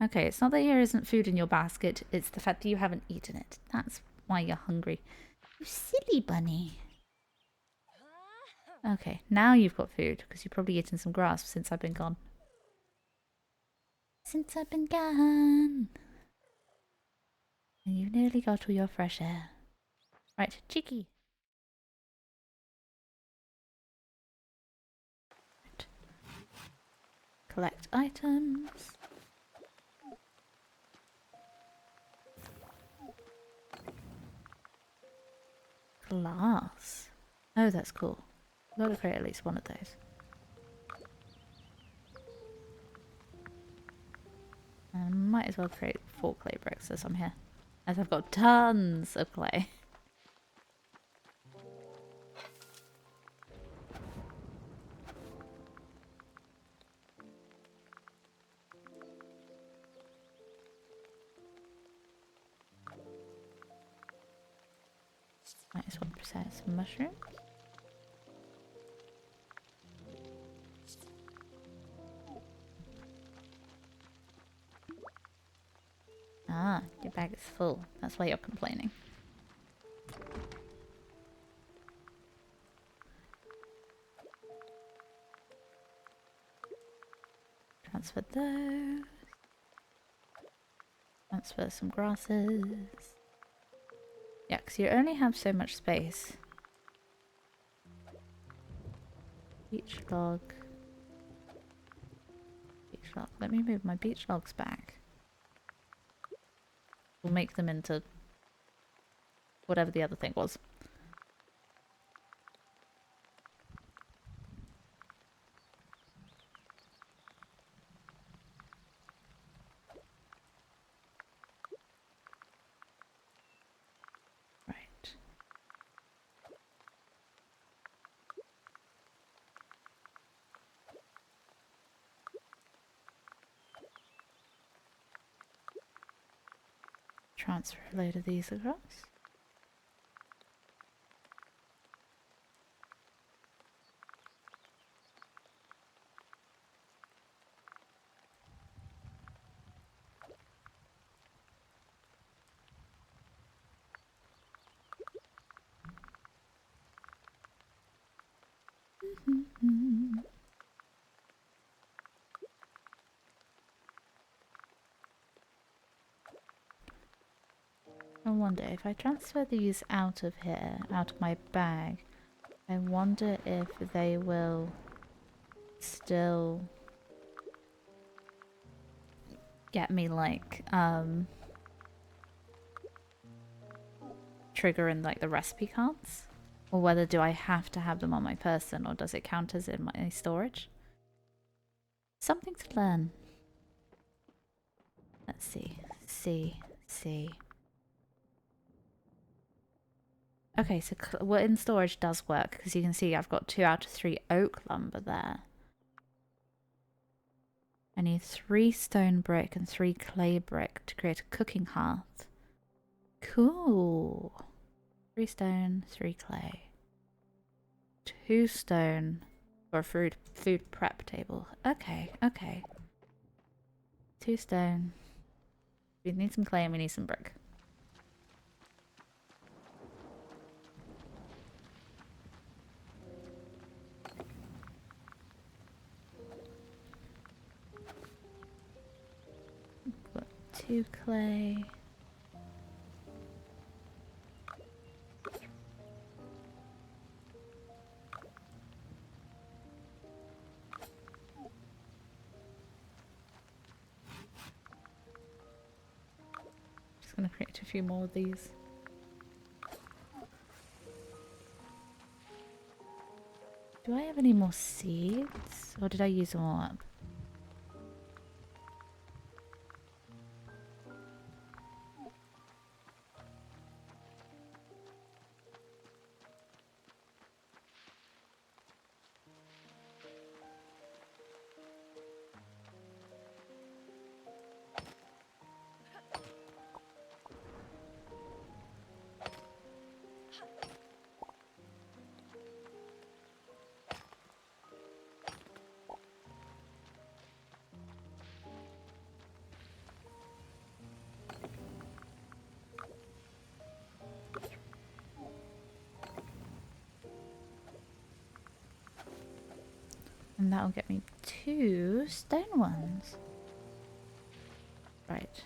Okay, it's not that there isn't food in your basket, it's the fact that you haven't eaten it. That's why you're hungry. You silly bunny. Okay, now you've got food, because you've probably eaten some grass since I've been gone. Since I've been gone. And you've nearly got all your fresh air. Right, cheeky. Right. Collect items. Glass. Oh, that's cool. I've got to create at least one of those. I might as well create 4 clay bricks as I'm here. As I've got tons of clay. Might as well process some mushrooms. Ah, your bag is full. That's why you're complaining. Transfer those. Transfer some grasses. Yeah, because you only have so much space. Beach log. Beach log. Let me move my beach logs back. We'll make them into whatever the other thing was. Right. Transfer a load of these across. I wonder if I transfer these out of here, out of my bag, I wonder if they will still get me like trigger in like the recipe cards, or whether do I have to have them on my person, or does it count as in my storage? Something to learn. Let's see. See. Okay, so well, in storage does work, because you can see I've got 2 out of 3 oak lumber there. I need 3 stone brick and 3 clay brick to create a cooking hearth. Cool. 3 stone, 3 clay. 2 stone for a food prep table. Okay. 2 stone. We need some clay and we need some brick. Got 2 clay. Just gonna create a few more of these. Do I have any more seeds? Or did I use them all up? And that'll get me 2 stone ones. Right.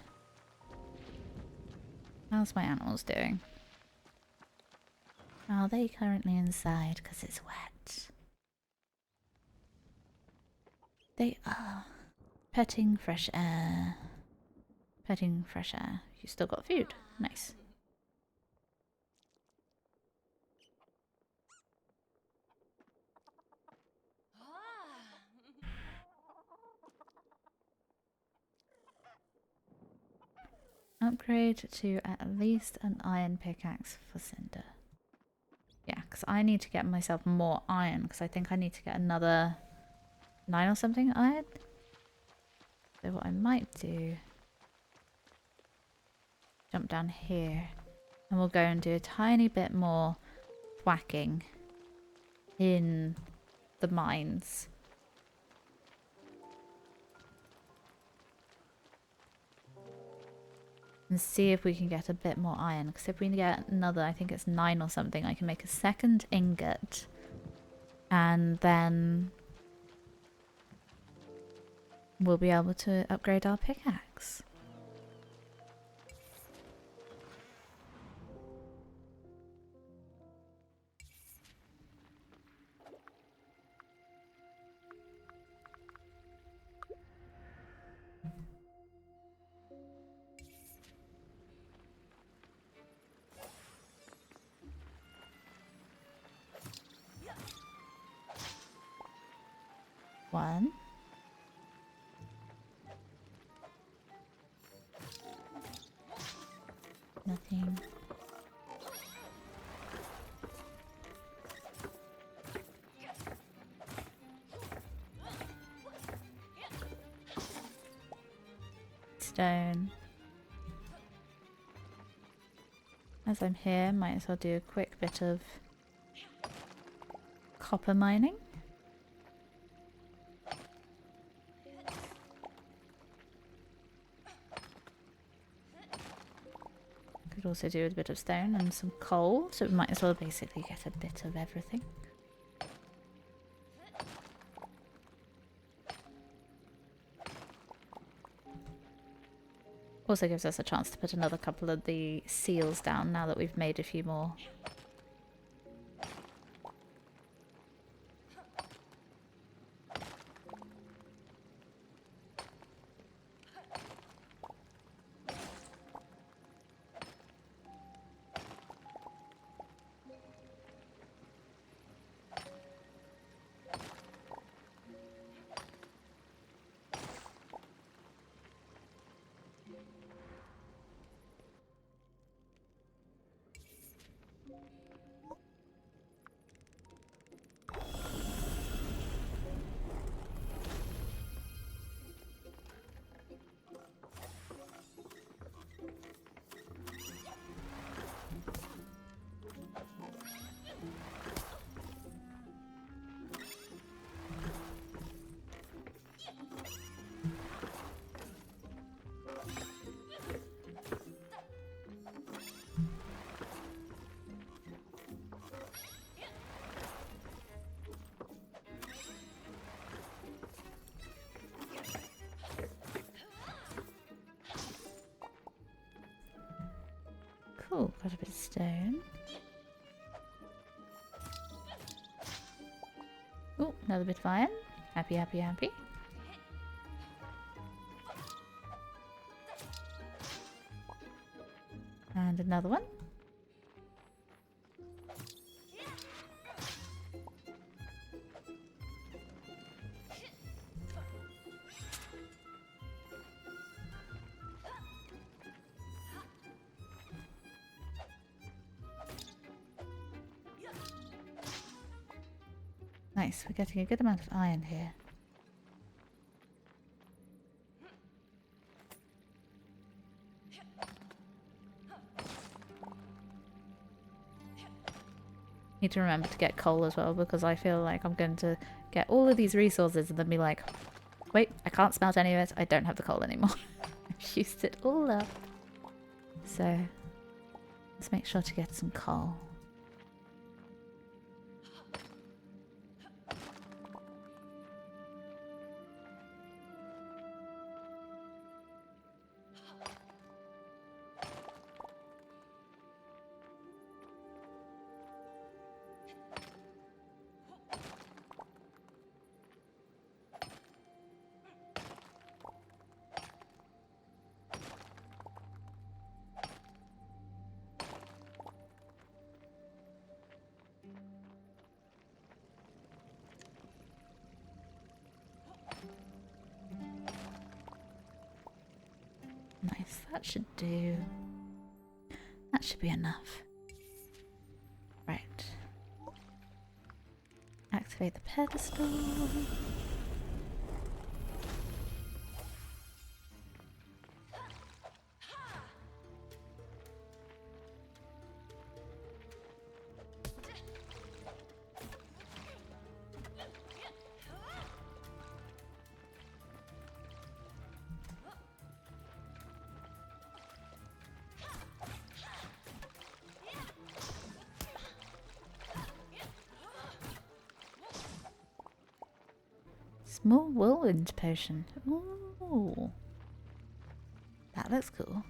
How's my animals doing? Are they currently inside because it's wet? They are. Petting fresh air. Petting fresh air. You still got food. Nice. Upgrade to at least an iron pickaxe for Cinder. Yeah, because I need to get myself more iron, because I think I need to get another 9 or something iron. So what I might do, jump down here, and we'll go and do a tiny bit more whacking in the mines. And see if we can get a bit more iron, because if we get another, I think it's 9 or something, I can make a second ingot, and then we'll be able to upgrade our pickaxe. One. Nothing. Stone. As I'm here, might as well do a quick bit of copper mining. Could also do with a bit of stone and some coal, so we might as well basically get a bit of everything. Also gives us a chance to put another couple of the seals down now that we've made a few more. Cool, got a bit of stone. Oh, another bit of iron. Happy, happy, happy. And another one. Nice, we're getting a good amount of iron here. Need to remember to get coal as well, because I feel like I'm going to get all of these resources and then be like, wait, I can't smelt any of it, I don't have the coal anymore. I've used it all up. So, let's make sure to get some coal. Nice, that should do. That should be enough. Right. Activate the pedestal. Small whirlwind potion. Ooh. That looks cool.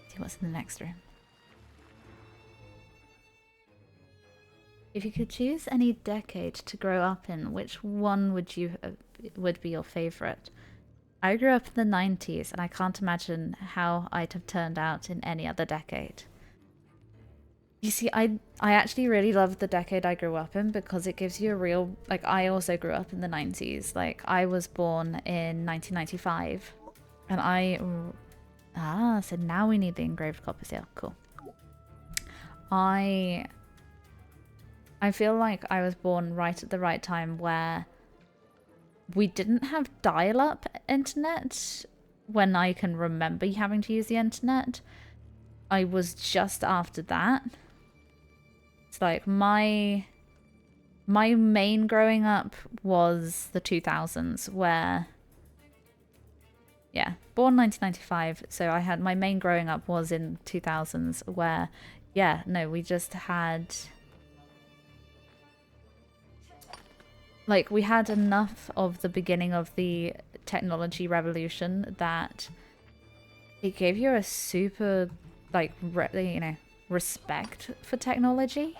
See what's in the next room. If you could choose any decade to grow up in, which one would be your favorite? I grew up in the 90s, and I can't imagine how I'd have turned out in any other decade. You see, I actually really love the decade I grew up in because it gives you a real, like, I also grew up in the 90s. Like, I was born in 1995, and so now we need the engraved copper seal. Cool. I feel like I was born right at the right time where we didn't have dial-up internet when I can remember having to use the internet. I was just after that. It's like my main growing up was the 2000s where, yeah, born 1995, so I had my main growing up was in 2000s where, yeah, no, we just had, like, we had enough of the beginning of the technology revolution that it gave you a super, like, respect for technology.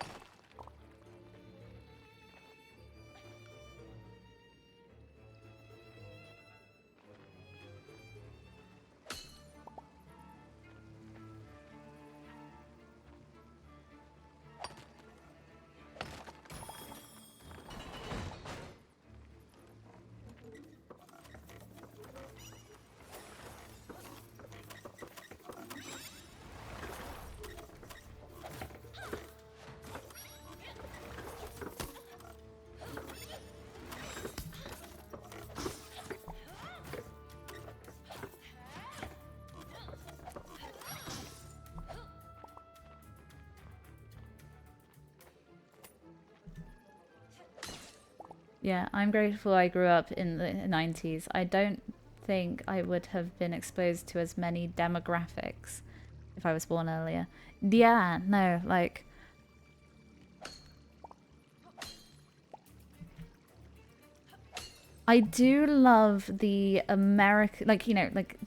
Yeah, I'm grateful I grew up in the 90s. I don't think I would have been exposed to as many demographics if I was born earlier. Yeah, no, like, I do love the American, like, you know, like,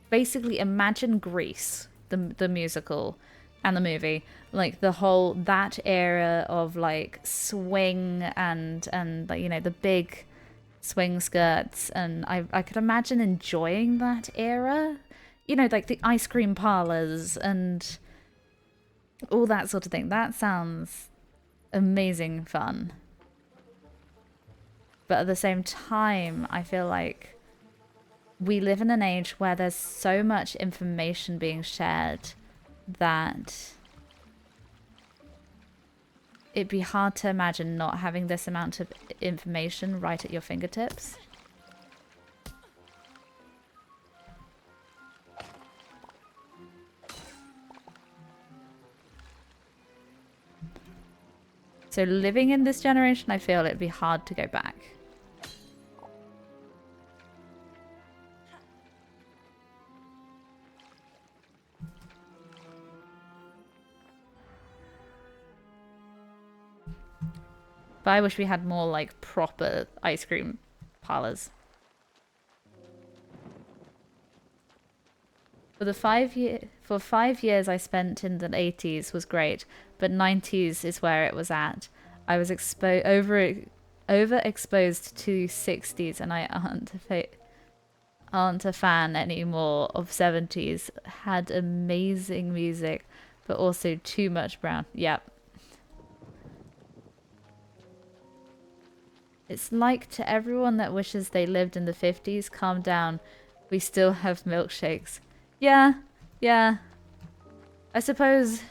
basically imagine Grease, the musical and the movie, like the whole, that era of like swing and like, you know, the big swing skirts, and I could imagine enjoying that era, you know, like the ice cream parlors and all that sort of thing. That sounds amazing fun. But at the same time, I feel like we live in an age where there's so much information being shared that it'd be hard to imagine not having this amount of information right at your fingertips. So living in this generation, I feel it'd be hard to go back. But I wish we had more, like, proper ice cream parlors. For the 5 years I spent in the 80s was great, but 90s is where it was at. I was overexposed to 60s, and I aren't a fan anymore of 70s. Had amazing music, but also too much brown. Yep. It's like to everyone that wishes they lived in the 50s, calm down. We still have milkshakes. Yeah, yeah. I suppose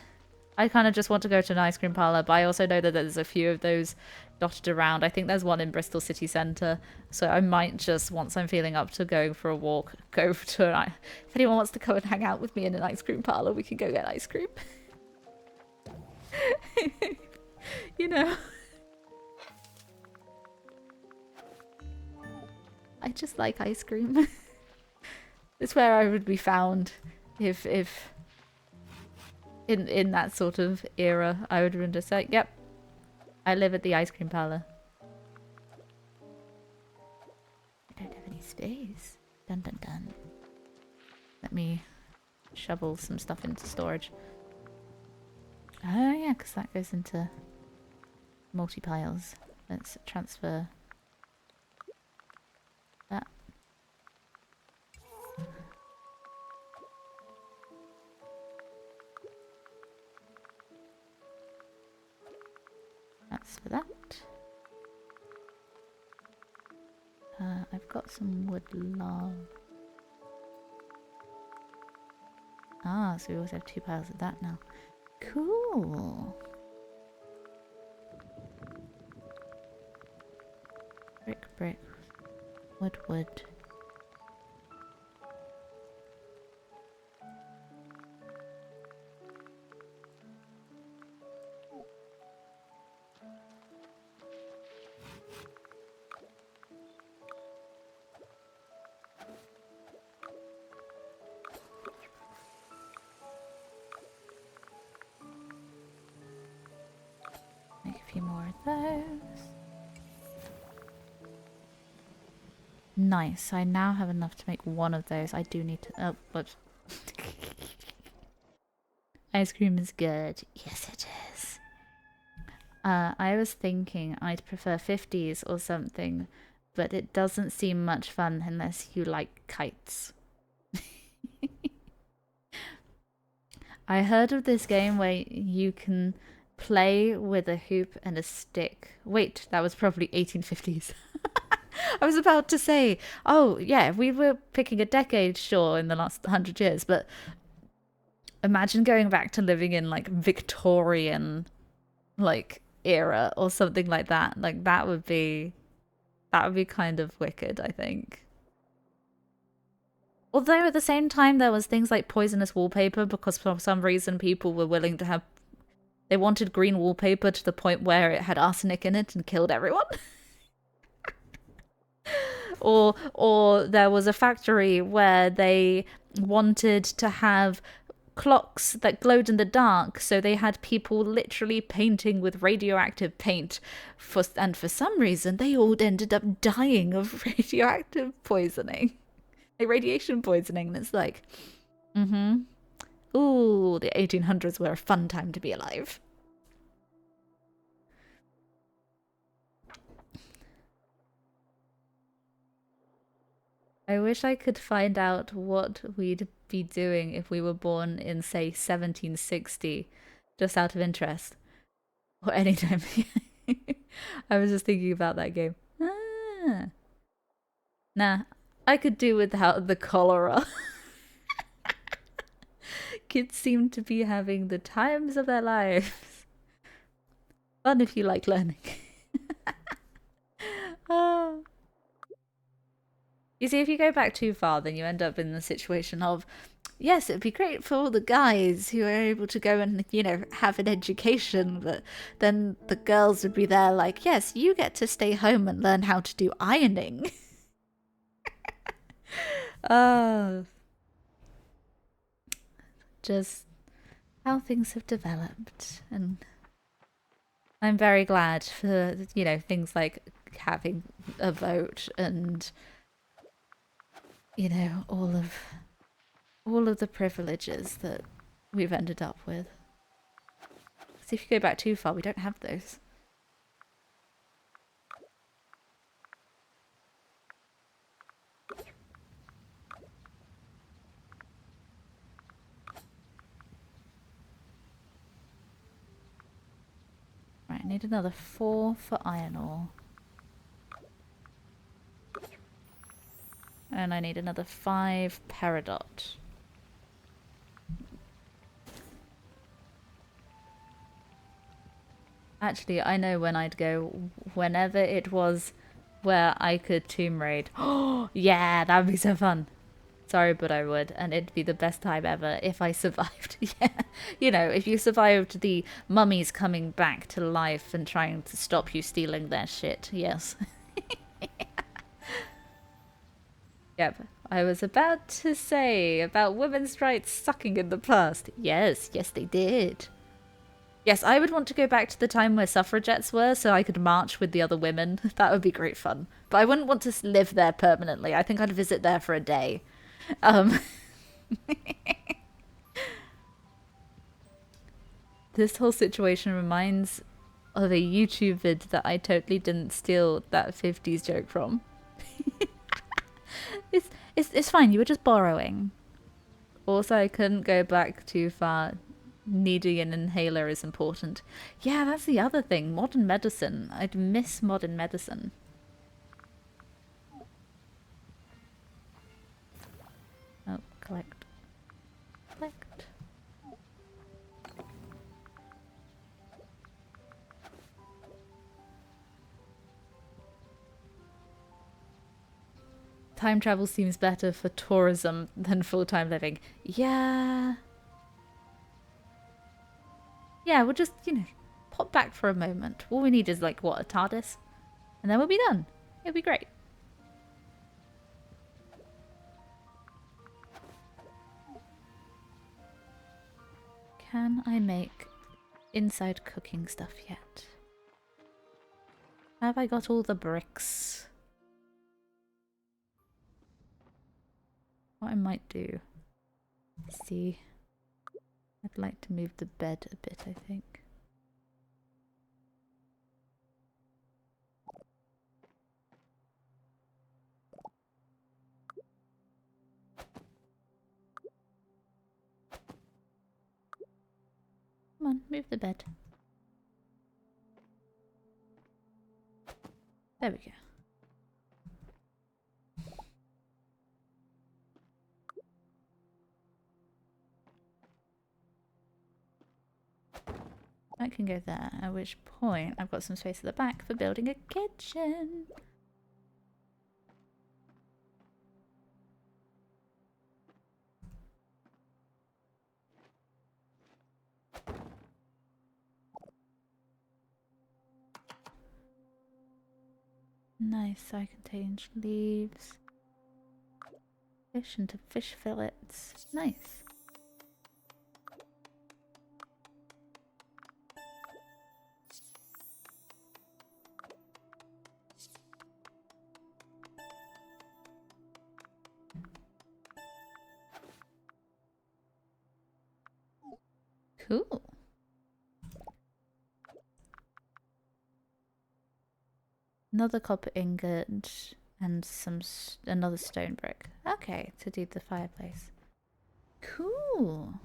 I kind of just want to go to an ice cream parlor, but I also know that there's a few of those dotted around. I think there's one in Bristol city centre, so I might just, once I'm feeling up to going for a walk, go to if anyone wants to come and hang out with me in an ice cream parlor, we can go get ice cream. You know. I just like ice cream. It's where I would be found if in that sort of era. I would have been just like, yep, I live at the ice cream parlor. I don't have any space. Dun dun dun. Let me shovel some stuff into storage. Oh yeah, because that goes into multi-piles. Let's transfer that. That's for that. I've got some wood log. Ah, so we always have 2 piles of that now. Cool. Brick, wood. Make a few more of those. Nice. I now have enough to make one of those. I do need to... Oh, whoops. Ice cream is good. Yes, it is. I was thinking I'd prefer 50s or something, but it doesn't seem much fun unless you like kites. I heard of this game where you can play with a hoop and a stick. Wait, that was probably 1850s. I was about to say, oh yeah, we were picking a decade, sure, in the last 100 years, but imagine going back to living in like Victorian like era or something like that. Like that would be kind of wicked, I think. Although at the same time there was things like poisonous wallpaper because for some reason people were willing to have they wanted green wallpaper to the point where it had arsenic in it and killed everyone. Or there was a factory where they wanted to have clocks that glowed in the dark, so they had people literally painting with radioactive paint and for some reason they all ended up dying of radioactive poisoning. Like radiation poisoning, and it's like ooh, the 1800s were a fun time to be alive. I wish I could find out what we'd be doing if we were born in, say, 1760, just out of interest. Or anytime. I was just thinking about that game. Ah. Nah, I could do without the cholera. Kids seem to be having the times of their lives. Fun if you like learning. Oh. You see, if you go back too far, then you end up in the situation of, yes, it'd be great for all the guys who are able to go and, you know, have an education, but then the girls would be there like, yes, you get to stay home and learn how to do ironing. Just how things have developed. And I'm very glad for, you know, things like having a vote and, you know, all of all of the privileges that we've ended up with. So if you go back too far, we don't have those. Right, I need another 4 for iron ore. And I need another 5 peridot. Actually, I know when I'd go. Whenever it was where I could tomb raid. Oh, yeah, that would be so fun. Sorry, but I would. And it'd be the best time ever if I survived. Yeah. You know, if you survived the mummies coming back to life and trying to stop you stealing their shit. Yes. Yep. I was about to say about women's rights sucking in the past. Yes, yes, they did. Yes, I would want to go back to the time where suffragettes were so I could march with the other women. That would be great fun. But I wouldn't want to live there permanently. I think I'd visit there for a day. This whole situation reminds of a YouTube vid that I totally didn't steal that 50s joke from. It's fine, you were just borrowing. Also, I couldn't go back too far. Needing an inhaler is important. Yeah, that's the other thing. Modern medicine. I'd miss modern medicine. Oh, collect. Collect. Time travel seems better for tourism than full-time living. Yeah. Yeah, we'll just, you know, pop back for a moment. All we need is, like, what, a TARDIS? And then we'll be done. It'll be great. Can I make inside cooking stuff yet? Have I got all the bricks? What I might do, see, I'd like to move the bed a bit, I think. Come on, move the bed. There we go. That can go there, at which point I've got some space at the back for building a kitchen. Nice, I can change leaves. Fish into fish fillets. Nice. Cool. Another copper ingot and another stone brick. Okay, to do the fireplace. Cool.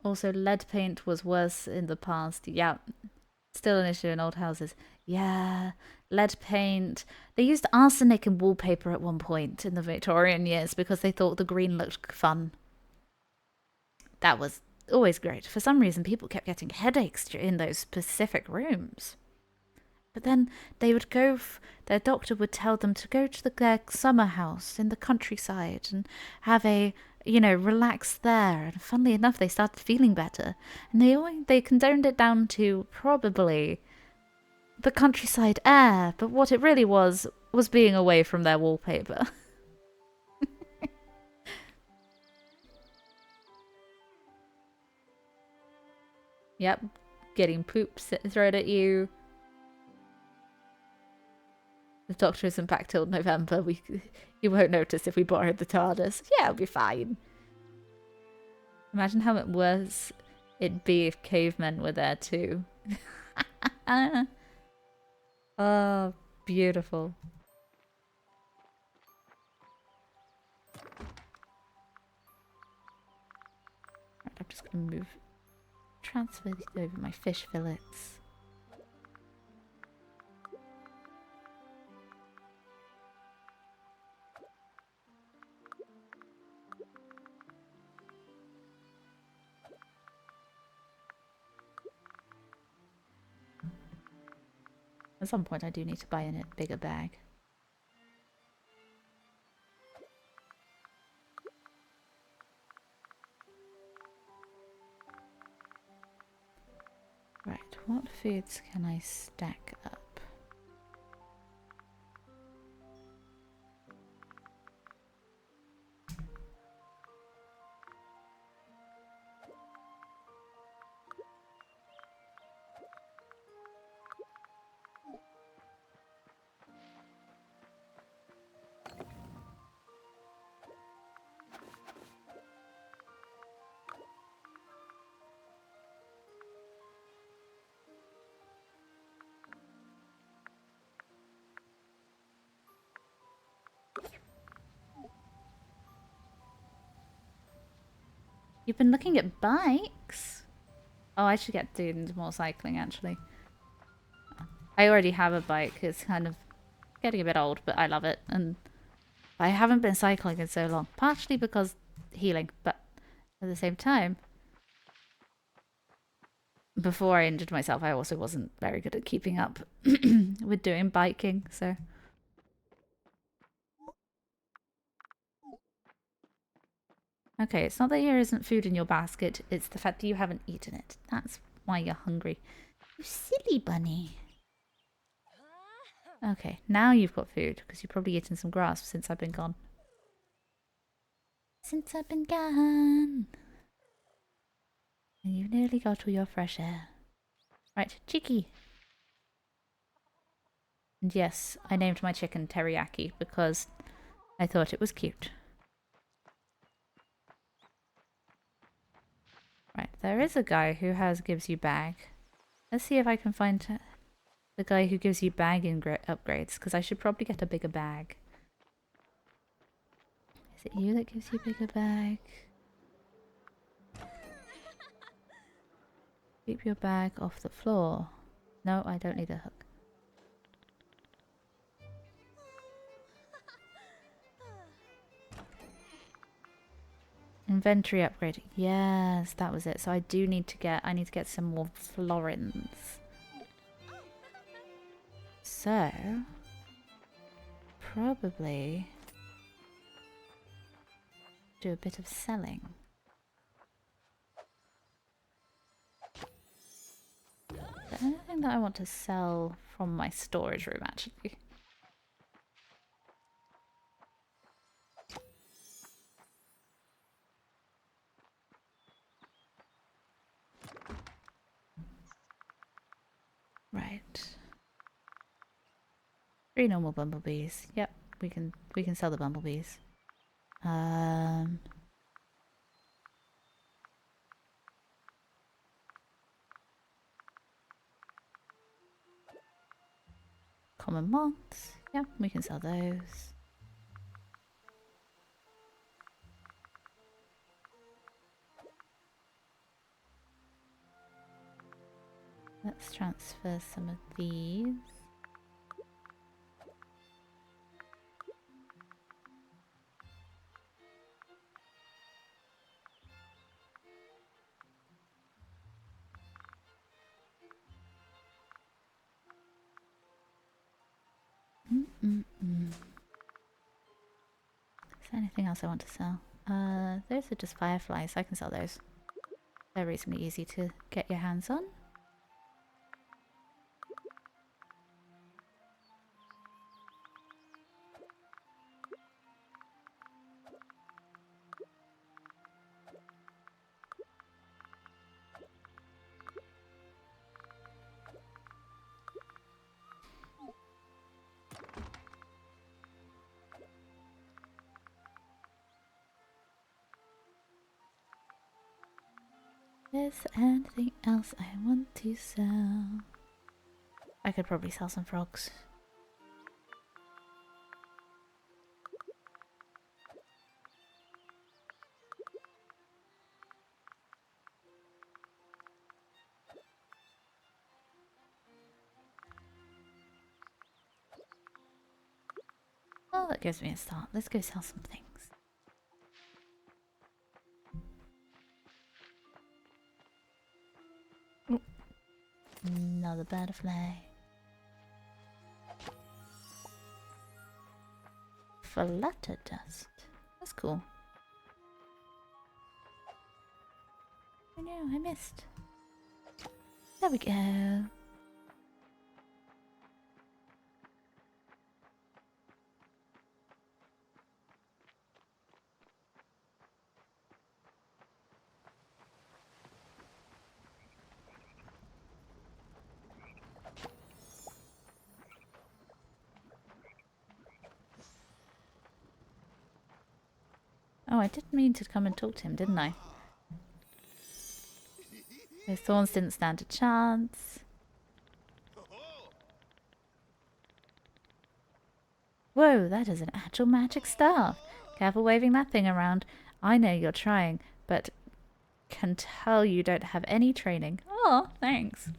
Also, lead paint was worse in the past. Yeah, still an issue in old houses. Yeah, lead paint. They used arsenic in wallpaper at one point in the Victorian years because they thought the green looked fun. That was always great. For some reason, people kept getting headaches in those specific rooms. But then they would go, their doctor would tell them to go to their summer house in the countryside and have a, you know, relax there. And funnily enough, they started feeling better. And they condoned it down to probably the countryside air. But what it really was being away from their wallpaper. Yep. getting poop thrown at you. The doctor isn't back till November. You won't notice if we borrowed the TARDIS. Yeah, it'll be fine. Imagine how much worse it'd be if cavemen were there too. Oh, beautiful. Right, I'm just gonna transfer these over my fish fillets. At some point I do need to buy in a bigger bag. Right, what foods can I stack up? You've been looking at bikes? Oh, I should get doing more cycling actually. I already have a bike. It's kind of getting a bit old, but I love it. And I haven't been cycling in so long. Partially because healing, but at the same time, before I injured myself, I also wasn't very good at keeping up with doing biking, so... Okay, it's not that there isn't food in your basket, it's the fact that you haven't eaten it. That's why you're hungry. You silly bunny. Okay, now you've got food, because you've probably eaten some grass since I've been gone. Since I've been gone. And you've nearly got all your fresh air. Right, Cheeky. And yes, I named my chicken Teriyaki because I thought it was cute. Right, there is a guy who gives you bag. Let's see if I can find the guy who gives you bag upgrades, because I should probably get a bigger bag. Is it you that gives you a bigger bag? Keep your bag off the floor. No, I don't need a hook. Inventory upgrade. Yes, that was it. So I need to get some more florins. So probably do a bit of selling. Is there anything that I want to sell from my storage room actually? Right. 3 normal bumblebees. Yep, we can sell the bumblebees. Common moths. Yep, we can sell those. Let's transfer some of these. Is there anything else I want to sell? Those are just fireflies. I can sell those. They're reasonably easy to get your hands on. Is there anything else I want to sell? I could probably sell some frogs. Oh, that gives me a start. Let's go sell some things. Ooh. Another butterfly. Flutter dust. That's cool. Oh no, I missed. There we go. Oh, I did mean to come and talk to him, didn't I? Those thorns didn't stand a chance. Whoa, that is an actual magic staff. Careful waving that thing around. I know you're trying, but can tell you don't have any training. Oh, thanks.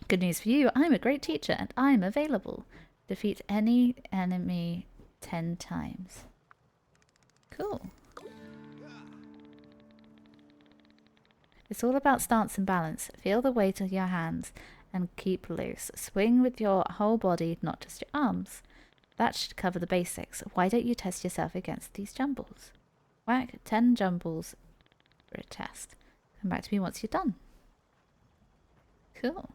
Good news for you, I'm a great teacher and I'm available. Defeat any enemy 10 times. Cool. It's all about stance and balance. Feel the weight of your hands and keep loose. Swing with your whole body, not just your arms. That should cover the basics. Why don't you test yourself against these jumbles? Whack 10 jumbles for a test. Come back to me once you're done. Cool.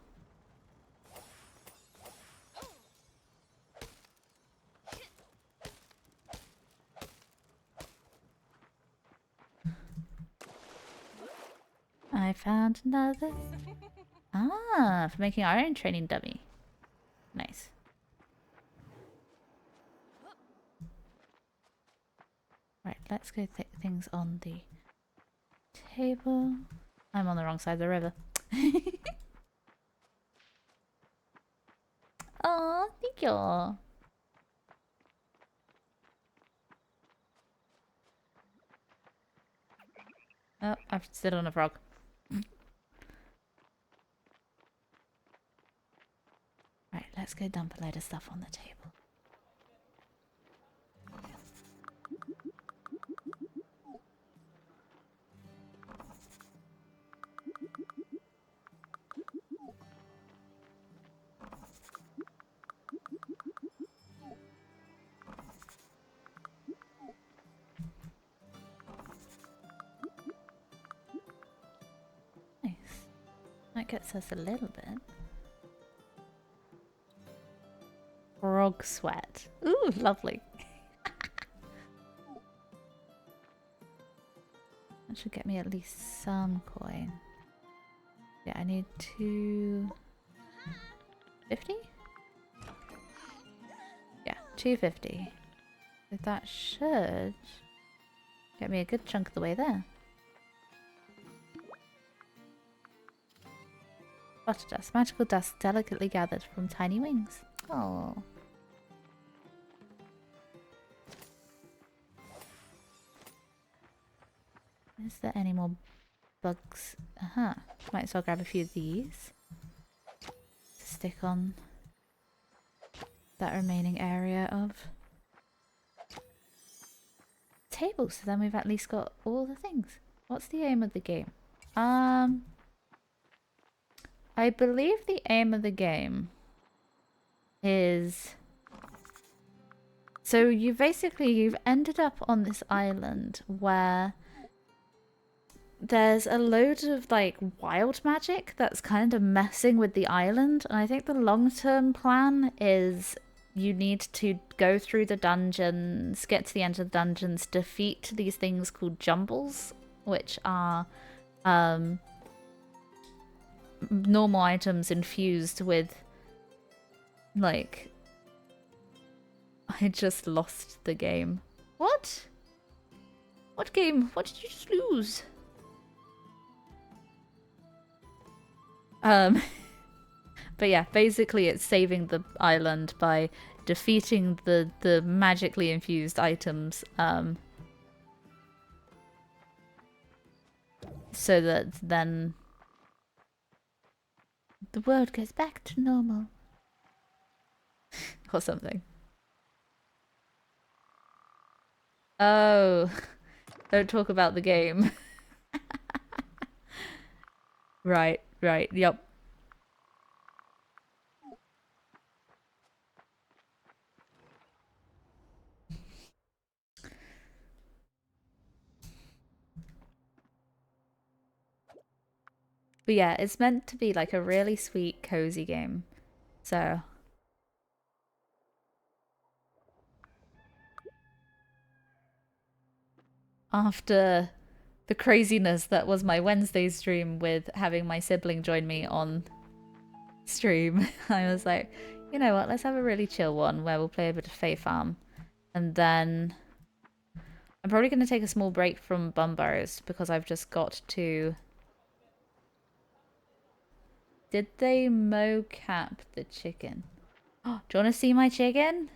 I found another. Ah, for making our own training dummy. Nice. Right, let's go take things on the table. I'm on the wrong side of the river. Oh, thank you. Oh, I've stood on a frog. Right, let's go dump a load of stuff on the table. Nice. That gets us a little bit. Frog sweat. Ooh, lovely. That should get me at least some coin. Yeah, I need 250? Yeah, 250. So that should get me a good chunk of the way there. Butter dust. Magical dust delicately gathered from tiny wings. Oh. Is there any more bugs? Might as well grab a few of these to stick on that remaining area of table. So then we've at least got all the things. What's the aim of the game? I believe the aim of the game is... So you've ended up on this island where there's a load of like wild magic that's kind of messing with the island, and I think the long-term plan is you need to go through the dungeons, get to the end of the dungeons, defeat these things called jumbles, which are normal items infused with like... I just lost the game. What? What game? What did you just lose? But yeah, basically it's saving the island by defeating the magically infused items, so that then the world goes back to normal. Or something. Oh, don't talk about the game. Right, yep. But yeah, it's meant to be like a really sweet, cozy game. So after the craziness that was my Wednesday stream with having my sibling join me on stream, I was like, you know what, let's have a really chill one where we'll play a bit of Fae Farm. And then I'm probably going to take a small break from Bumbars because I've just got to... Did they mocap the chicken? Oh, do you want to see my chicken?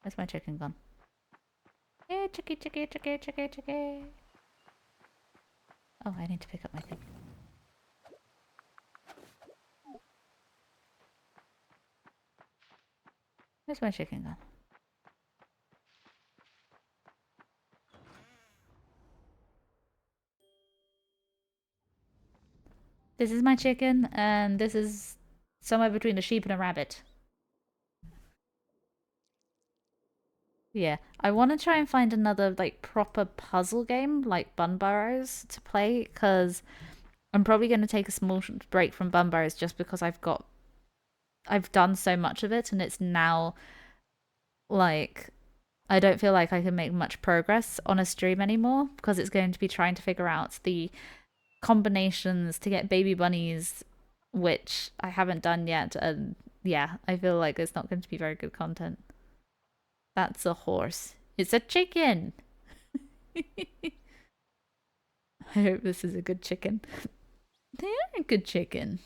Where's my chicken gone? Hey, chicky. Oh, I need to pick up my thing. Where's my chicken gone? This is my chicken, and this is somewhere between a sheep and a rabbit. Yeah, I want to try and find another like proper puzzle game like Bun Burrows to play, because I'm probably going to take a small break from Bun Burrows just because I've done so much of it, and it's now like I don't feel like I can make much progress on a stream anymore because it's going to be trying to figure out the combinations to get baby bunnies, which I haven't done yet, and yeah, I feel like it's not going to be very good content. That's a horse. It's a chicken! I hope this is a good chicken. They are a good chicken.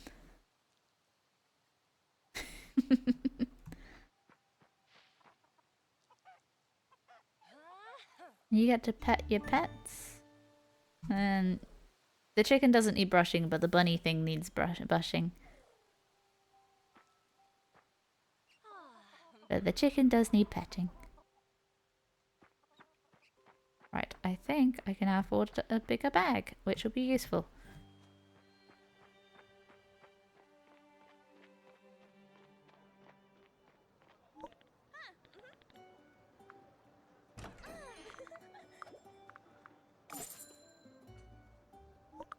You get to pet your pets. And the chicken doesn't need brushing, but the bunny thing needs brushing. But the chicken does need petting. Right, I think I can afford a bigger bag, which will be useful.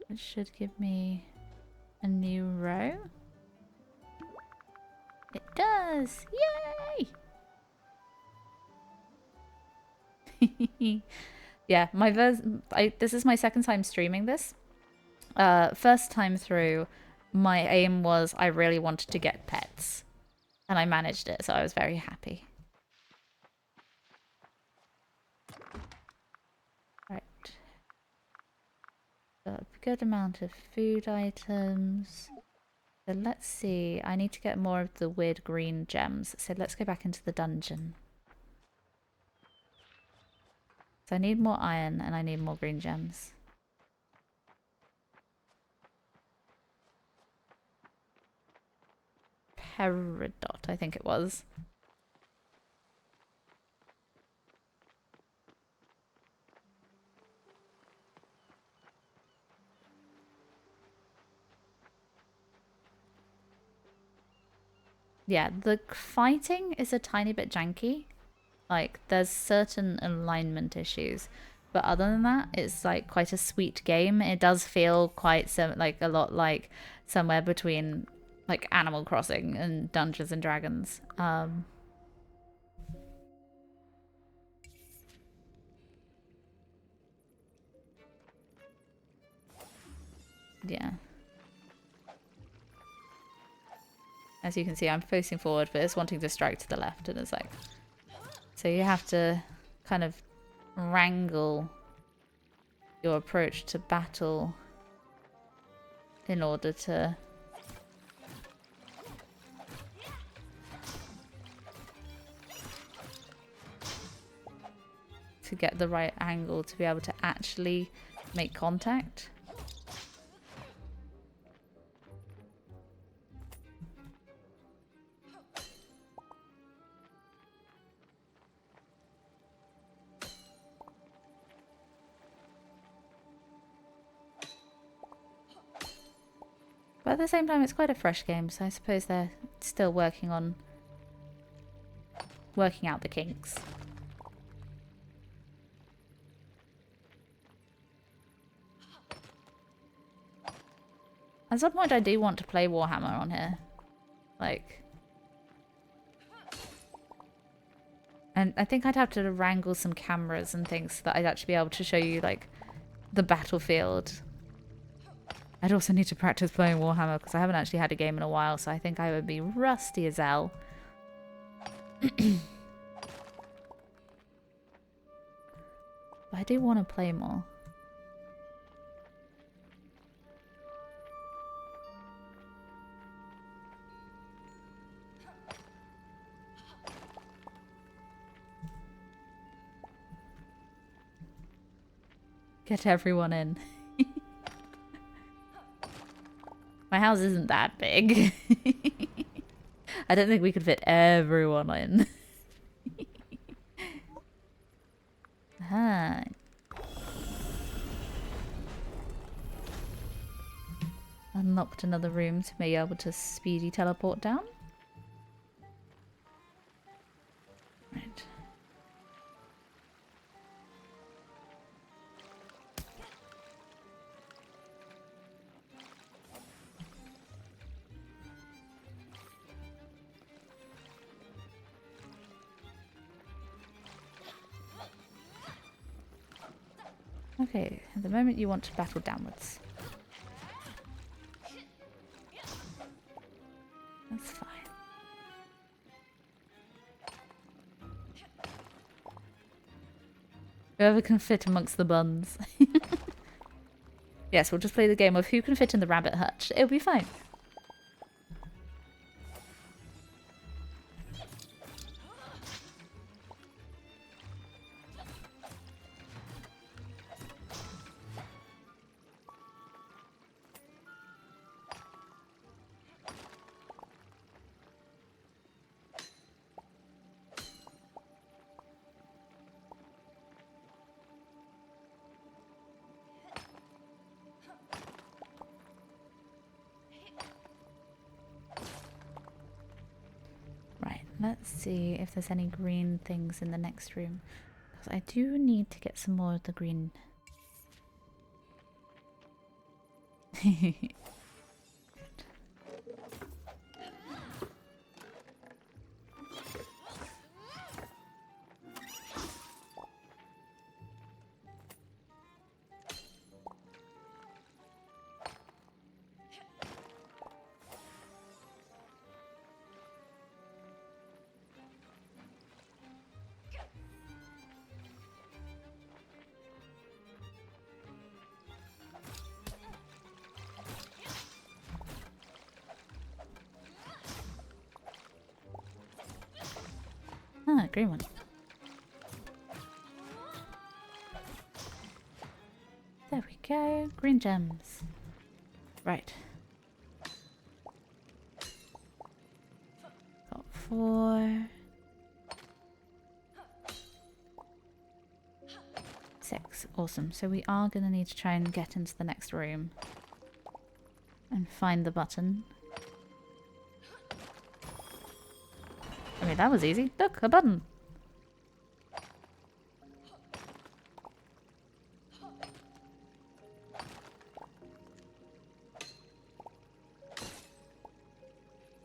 It should give me a new row. It does! Yay! Yeah, this is my second time streaming this. First time through, my aim was I really wanted to get pets. And I managed it, so I was very happy. Right. Got a good amount of food items. So let's see, I need to get more of the weird green gems. So let's go back into the dungeon. So I need more iron and I need more green gems. Peridot, I think it was. Yeah, the fighting is a tiny bit janky. Like, there's certain alignment issues. But other than that, it's like quite a sweet game. It does feel quite like a lot like somewhere between like Animal Crossing and Dungeons and Dragons. Yeah. As you can see, I'm facing forward, but it's wanting to strike to the left, and it's like... So you have to kind of wrangle your approach to battle in order to get the right angle to be able to actually make contact. But at the same time, it's quite a fresh game, so I suppose they're still working out the kinks. At some point, I do want to play Warhammer on here. Like... And I think I'd have to wrangle some cameras and things so that I'd actually be able to show you, like, the battlefield. I'd also need to practice playing Warhammer because I haven't actually had a game in a while, so I think I would be rusty as hell. But I do want to play more. Get everyone in. My house isn't that big. I don't think we could fit everyone in. Ah. Unlocked another room to be able to speedy teleport down. Right. Okay, at the moment you want to battle downwards. That's fine. Whoever can fit amongst the buns. Yes, we'll just play the game of who can fit in the rabbit hutch. It'll be fine. Let's see if there's any green things in the next room. Because I do need to get some more of the green. Ah, green one. There we go. Green gems. Right. Got 4. 6. Awesome. So we are going to need to try and get into the next room. And find the button. I mean, that was easy. Look, a button.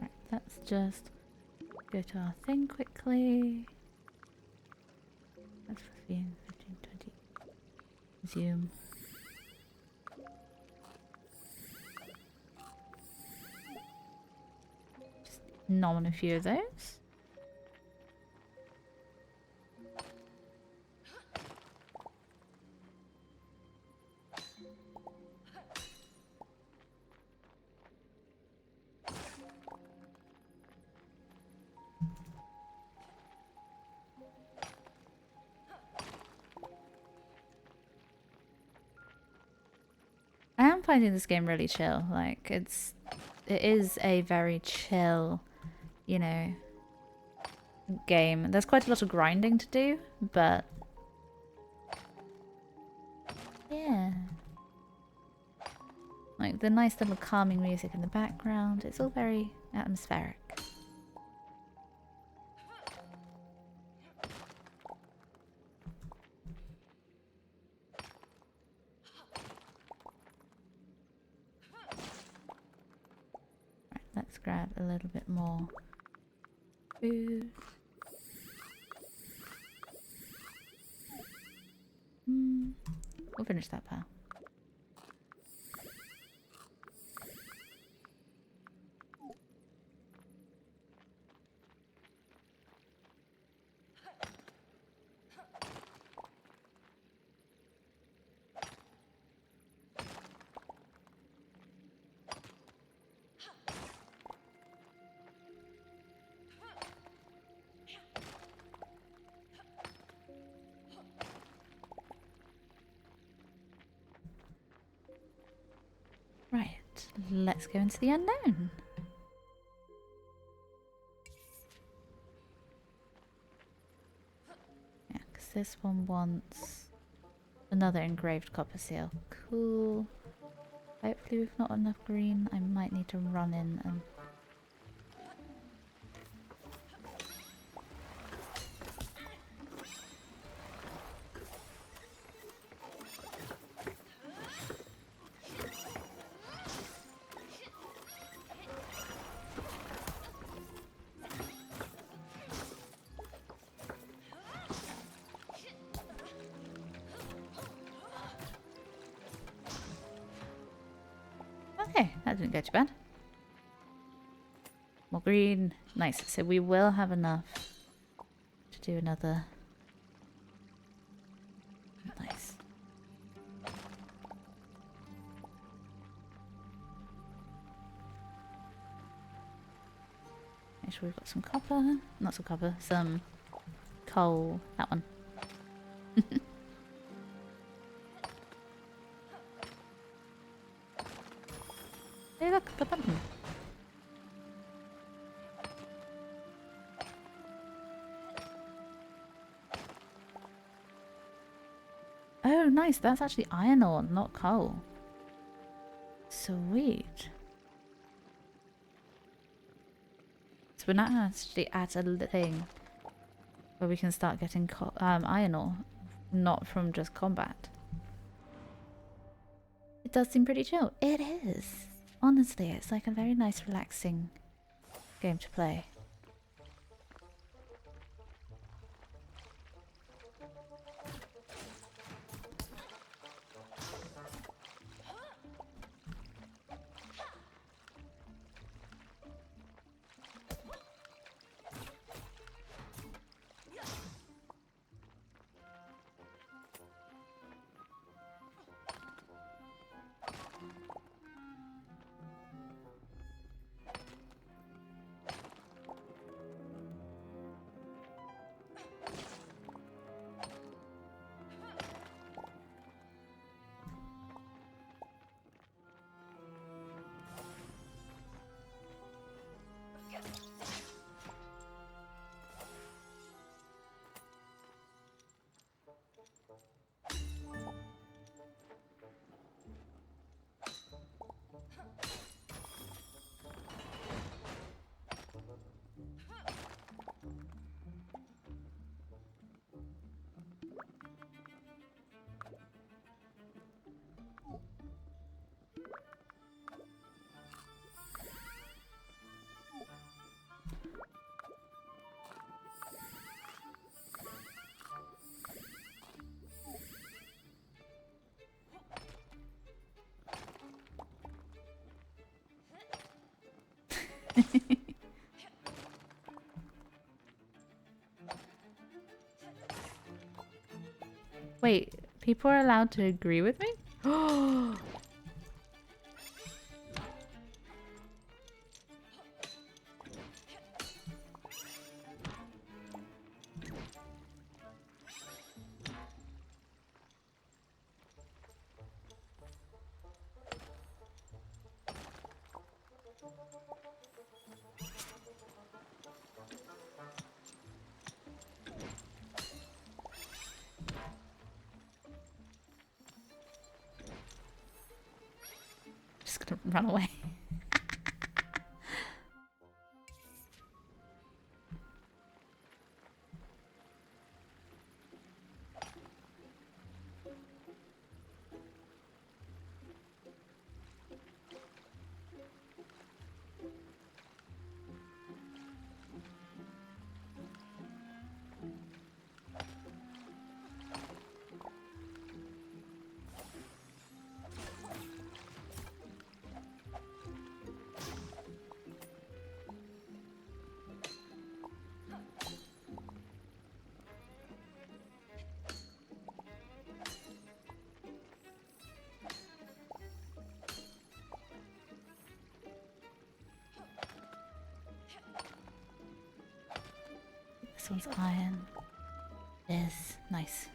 Right, let's just go to our thing quickly. That's 15, 15, 20. Resume. Just nom a few of those. finding this game really chill. Like, it is a very chill, you know, game. There's quite a lot of grinding to do, but yeah. Like, the nice little calming music in the background. It's all very atmospheric. Right, let's grab a little bit more food. We'll finish that pile. Right, let's go into the unknown. Yeah, because this one wants another engraved copper seal. Cool. Hopefully we've not enough green. I might need to run in and... Okay, that didn't go too bad. More green. Nice. So we will have enough to do another. Nice. Make sure we've got some copper. Not some copper, some coal. That one. Hey, look, the button. Oh, nice. That's actually iron ore, not coal. Sweet. So we're now actually at a thing where we can start getting iron ore, not from just combat. It does seem pretty chill. It is. Honestly, it's like a very nice, relaxing game to play. Wait, people are allowed to agree with me? Just gonna run away. This one's iron. Is nice.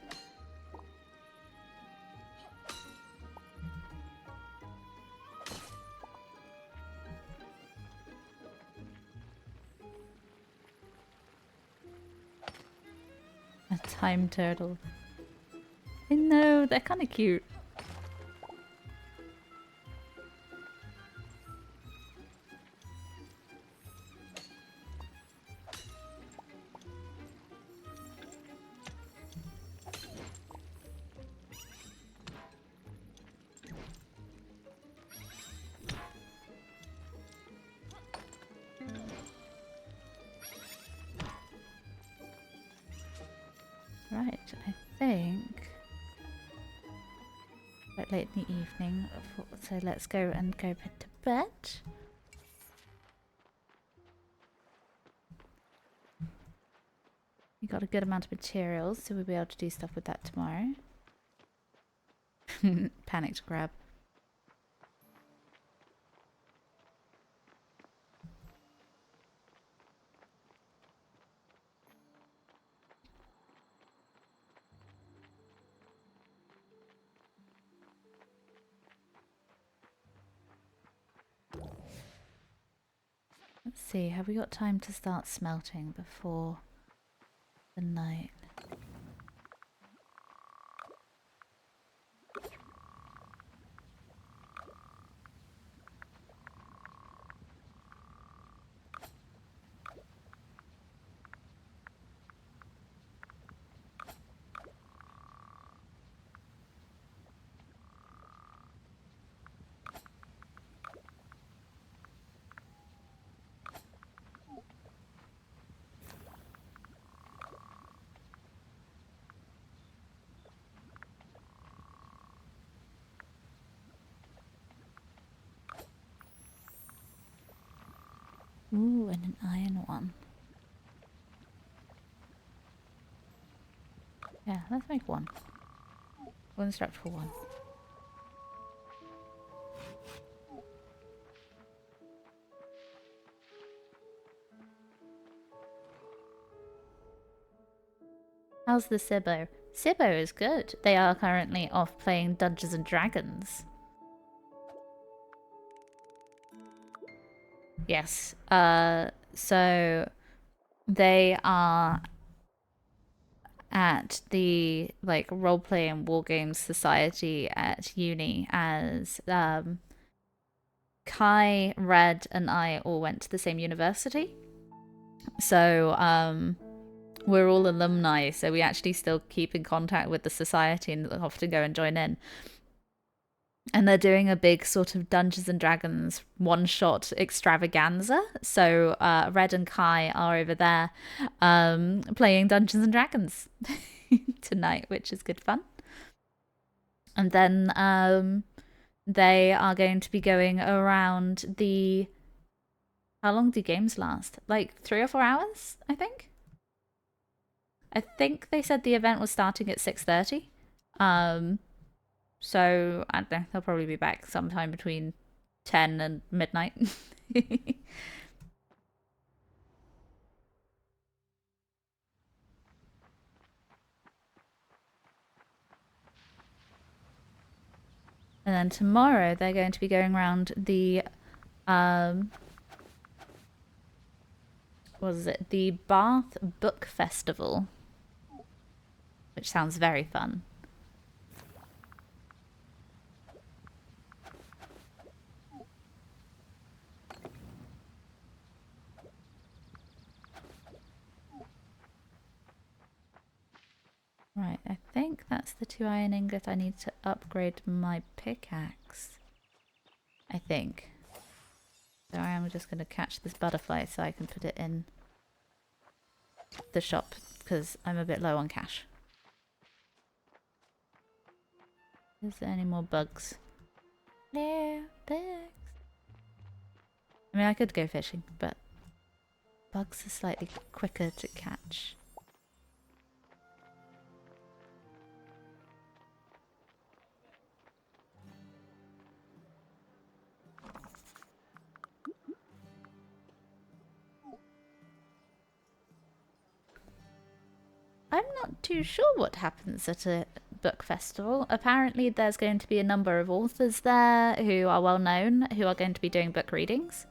A time turtle. I know, they're kind of cute. Right, I think quite late in the evening, so let's go and go to bed. We got a good amount of materials, so we'll be able to do stuff with that tomorrow. Panicked grab. Let's see, have we got time to start smelting before the night? Ooh, and an iron one. Yeah, let's make one. One structural one. How's the Sibbo? Sibbo is good. They are currently off playing Dungeons and Dragons. Yes. So they are at the like role-playing war games society at uni as Kai, Red, and I all went to the same university. So we're all alumni, so we actually still keep in contact with the society and often go and join in. And they're doing a big sort of Dungeons and Dragons one-shot extravaganza. So Red and Kai are over there playing Dungeons and Dragons tonight, which is good fun. And then they are going to be going around the... How long do games last? Like 3 or 4 hours, I think? I think they said the event was starting at 6:30. So, I don't know, they'll probably be back sometime between 10 and midnight. And then tomorrow they're going to be going around the What was it? The Bath Book Festival, which sounds very fun. Right, I think that's the 2 iron ingot I need to upgrade my pickaxe. I think. So I am just going to catch this butterfly so I can put it in the shop because I'm a bit low on cash. Is there any more bugs? No, bugs. I mean, I could go fishing, but bugs are slightly quicker to catch. I'm not too sure what happens at a book festival. Apparently there's going to be a number of authors there who are well known, who are going to be doing book readings.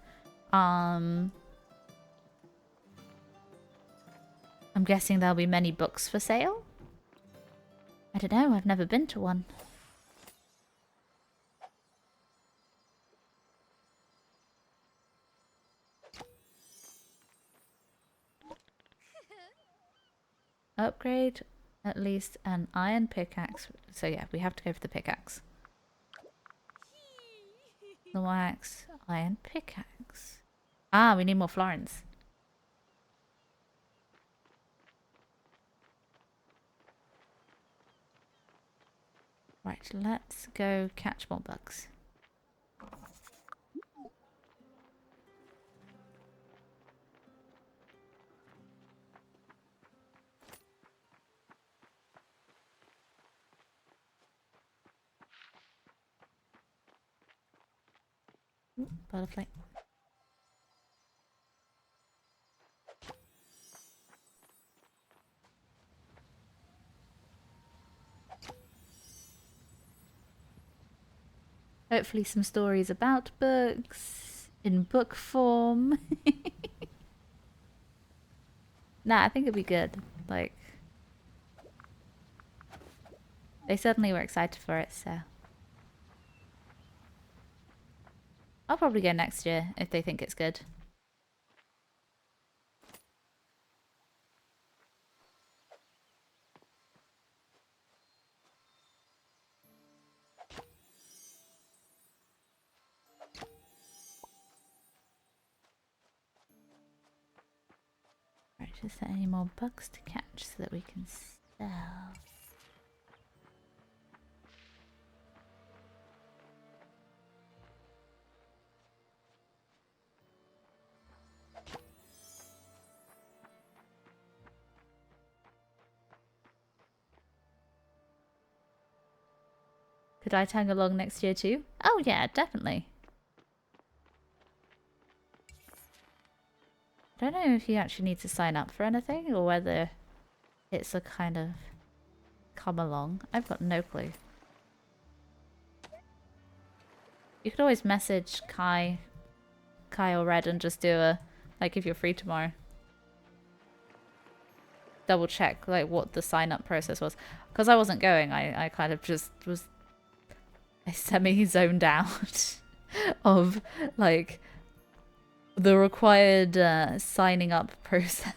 I'm guessing there'll be many books for sale. I don't know, I've never been to one. Upgrade at least an iron pickaxe. So yeah, we have to go for the pickaxe. The wax, iron pickaxe. Ah, we need more florins. Right, let's go catch more bugs. Ooh, butterfly. Hopefully some stories about books in book form. Nah, I think it'd be good. Like, they certainly were excited for it, so. I'll probably go next year if they think it's good. Right, is there any more bugs to catch so that we can sell? Could I tag along next year too? Oh yeah, definitely. I don't know if you actually need to sign up for anything or whether it's a kind of come along. I've got no clue. You could always message Kai or Red and just do a, like, if you're free tomorrow. Double check, like, what the sign up process was. Because I wasn't going, I kind of just was... I semi-zoned out of, like, the required signing up process.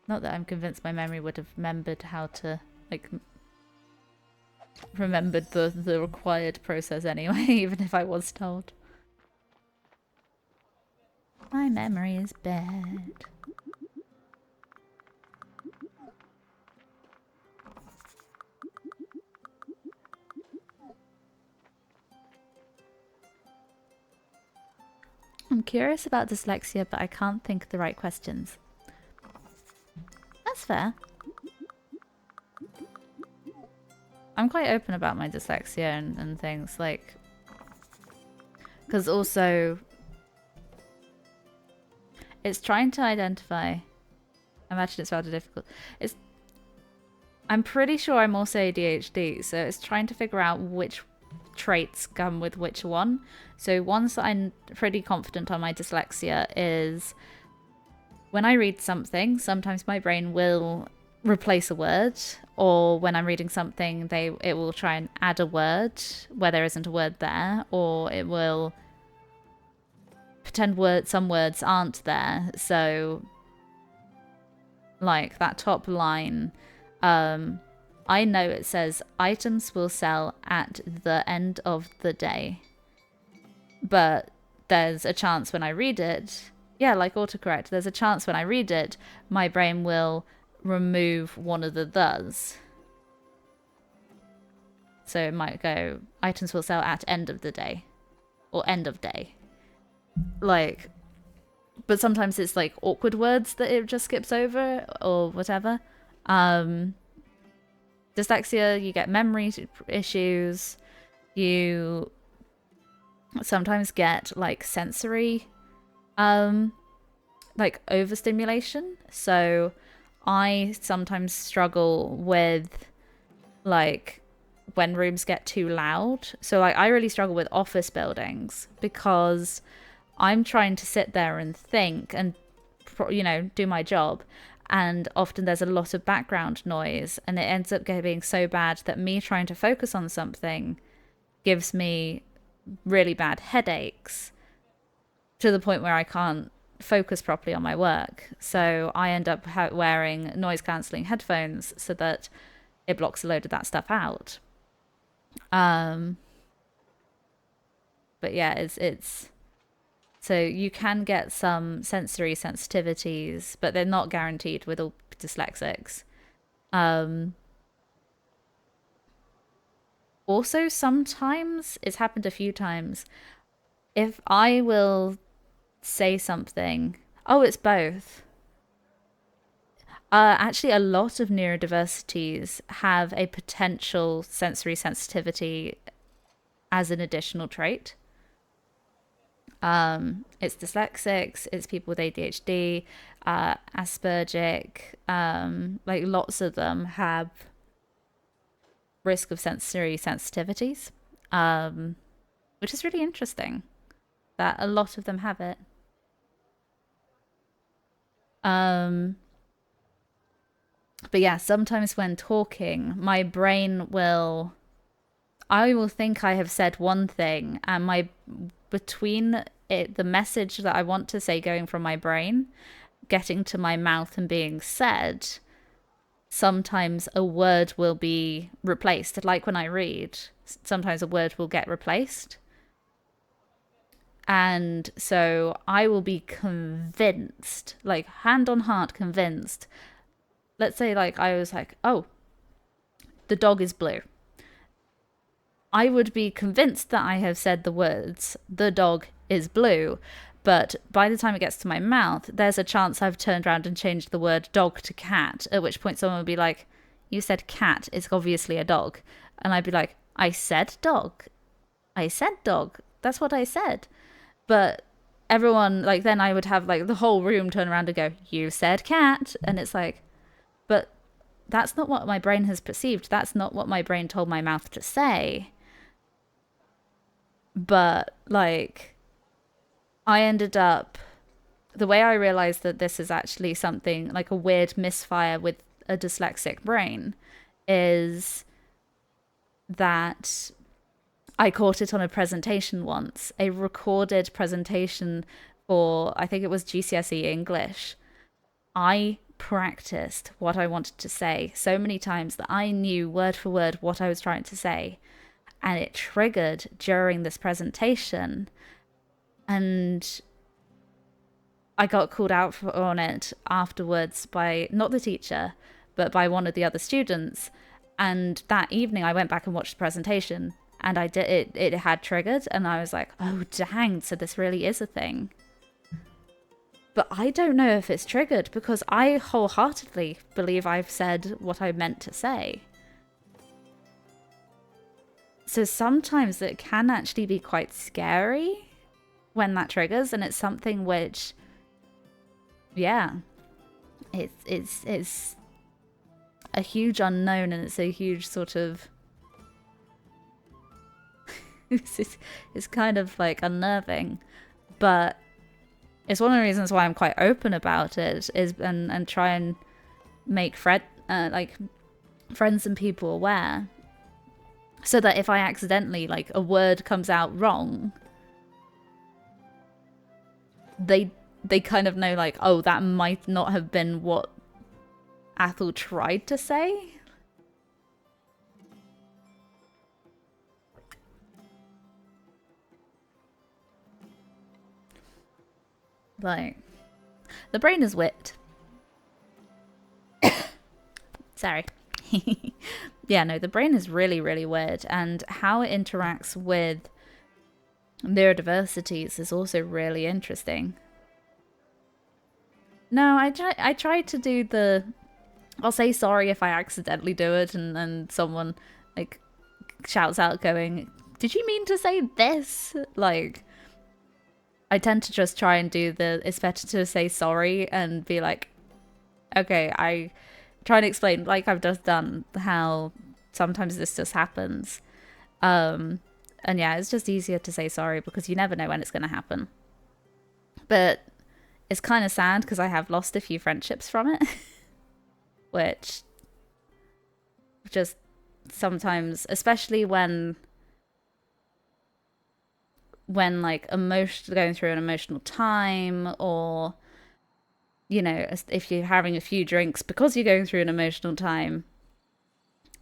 Not that I'm convinced my memory would have remembered how to, like, remembered the required process anyway, even if I was told. My memory is bad. curious about dyslexia, but I can't think of the right questions. That's fair. I'm quite open about my dyslexia and things, like... Because also... It's trying to identify... I imagine it's rather difficult. I'm pretty sure I'm also ADHD, so it's trying to figure out which traits come with which one. So ones that I'm pretty confident on my dyslexia is when I read something, sometimes my brain will replace a word, or when I'm reading something, it will try and add a word where there isn't a word there, or it will pretend some words aren't there. So like that top line, I know it says items will sell at the end of the day, but there's a chance when I read it, yeah, like autocorrect, there's a chance when I read it, my brain will remove one of the thes. So it might go, items will sell at end of the day, or end of day. Like, but sometimes it's like awkward words that it just skips over, or whatever. Dyslexia, you get memory issues, you sometimes get like sensory, like overstimulation. So I sometimes struggle with like when rooms get too loud. So like I really struggle with office buildings because I'm trying to sit there and think and, you know, do my job. And often there's a lot of background noise, and it ends up being so bad that me trying to focus on something gives me really bad headaches to the point where I can't focus properly on my work. So I end up wearing noise cancelling headphones so that it blocks a load of that stuff out. But yeah, it's so you can get some sensory sensitivities, but they're not guaranteed with all dyslexics. Also, sometimes, it's happened a few times, if I will say something... Oh, it's both. Actually, a lot of neurodiversities have a potential sensory sensitivity as an additional trait. It's dyslexics, it's people with ADHD, Aspergic, like lots of them have risk of sensory sensitivities, which is really interesting that a lot of them have it. But yeah, sometimes when talking, my brain I will think I have said one thing, and between the message that I want to say going from my brain, getting to my mouth and being said, sometimes a word will be replaced. Like when I read, sometimes a word will get replaced. And so I will be convinced, like hand on heart convinced. Let's say like I was like, oh, the dog is blue. I would be convinced that I have said the words, the dog is blue, but by the time it gets to my mouth, there's a chance I've turned around and changed the word dog to cat, at which point someone would be like, you said cat, it's obviously a dog. And I'd be like, I said dog. I said dog. That's what I said. But everyone, like, then I would have, like, the whole room turn around and go, you said cat. And it's like, but that's not what my brain has perceived. That's not what my brain told my mouth to say. But, like, I ended up, the way I realized that this is actually something, like a weird misfire with a dyslexic brain, is that I caught it on a presentation once, a recorded presentation for, I think it was GCSE English. I practiced what I wanted to say so many times that I knew word for word what I was trying to say. And it triggered during this presentation. And I got called out on it afterwards by, not the teacher, but by one of the other students. And that evening I went back and watched the presentation, and it had triggered, and I was like, oh dang, so this really is a thing. But I don't know if it's triggered because I wholeheartedly believe I've said what I meant to say. So sometimes it can actually be quite scary when that triggers, and it's something which, yeah, it's a huge unknown, and it's a huge sort of it's kind of like unnerving, but it's one of the reasons why I'm quite open about it is and try and make friends and people aware, so that if I accidentally, like, a word comes out wrong, they kind of know, like, oh, that might not have been what Athel tried to say. Like, the brain is whipped. Sorry. Yeah, no, the brain is really, really weird, and how it interacts with neurodiversities is also really interesting. No, I try to do the... I'll say sorry if I accidentally do it, and then someone, like, shouts out going, did you mean to say this? Like, I tend to just try and do the, it's better to say sorry and be like, okay, I try and explain, like I've just done, how sometimes this just happens. And yeah, it's just easier to say sorry because you never know when it's going to happen. But it's kind of sad because I have lost a few friendships from it. Which just sometimes, especially when like going through an emotional time, or, you know, if you're having a few drinks because you're going through an emotional time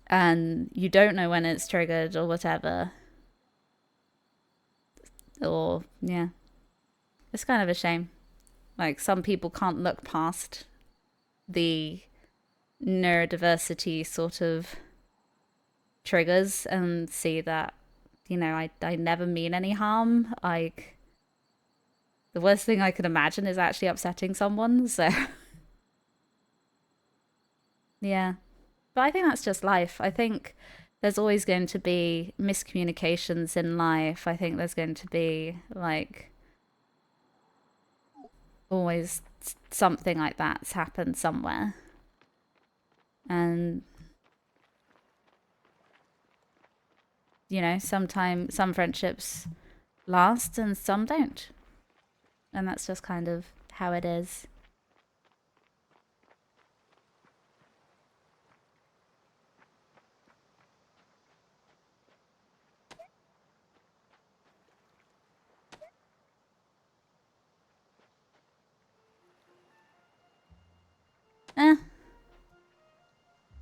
and you don't know when it's triggered or whatever, or yeah, it's kind of a shame. Like, some people can't look past the neurodiversity sort of triggers and see that, you know, I never mean any harm. Like, the worst thing I could imagine is actually upsetting someone, so yeah. But I think that's just life. I think there's always going to be miscommunications in life. I think there's going to be, like, always something like that's happened somewhere. And, you know, sometimes some friendships last and some don't. And that's just kind of how it is.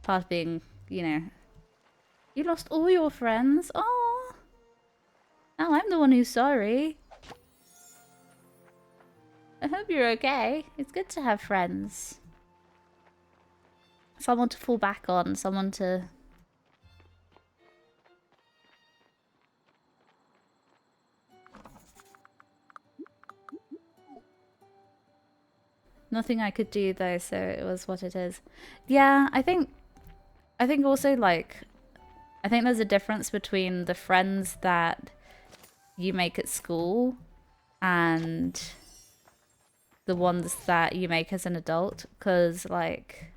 Part of being, you know, you lost all your friends. Oh, now I'm the one who's sorry. I hope you're okay. It's good to have friends. Someone to fall back on, someone to... Nothing I could do though, so it was what it is. Yeah, I think also, like, I think there's a difference between the friends that you make at school and the ones that you make as an adult, because, like,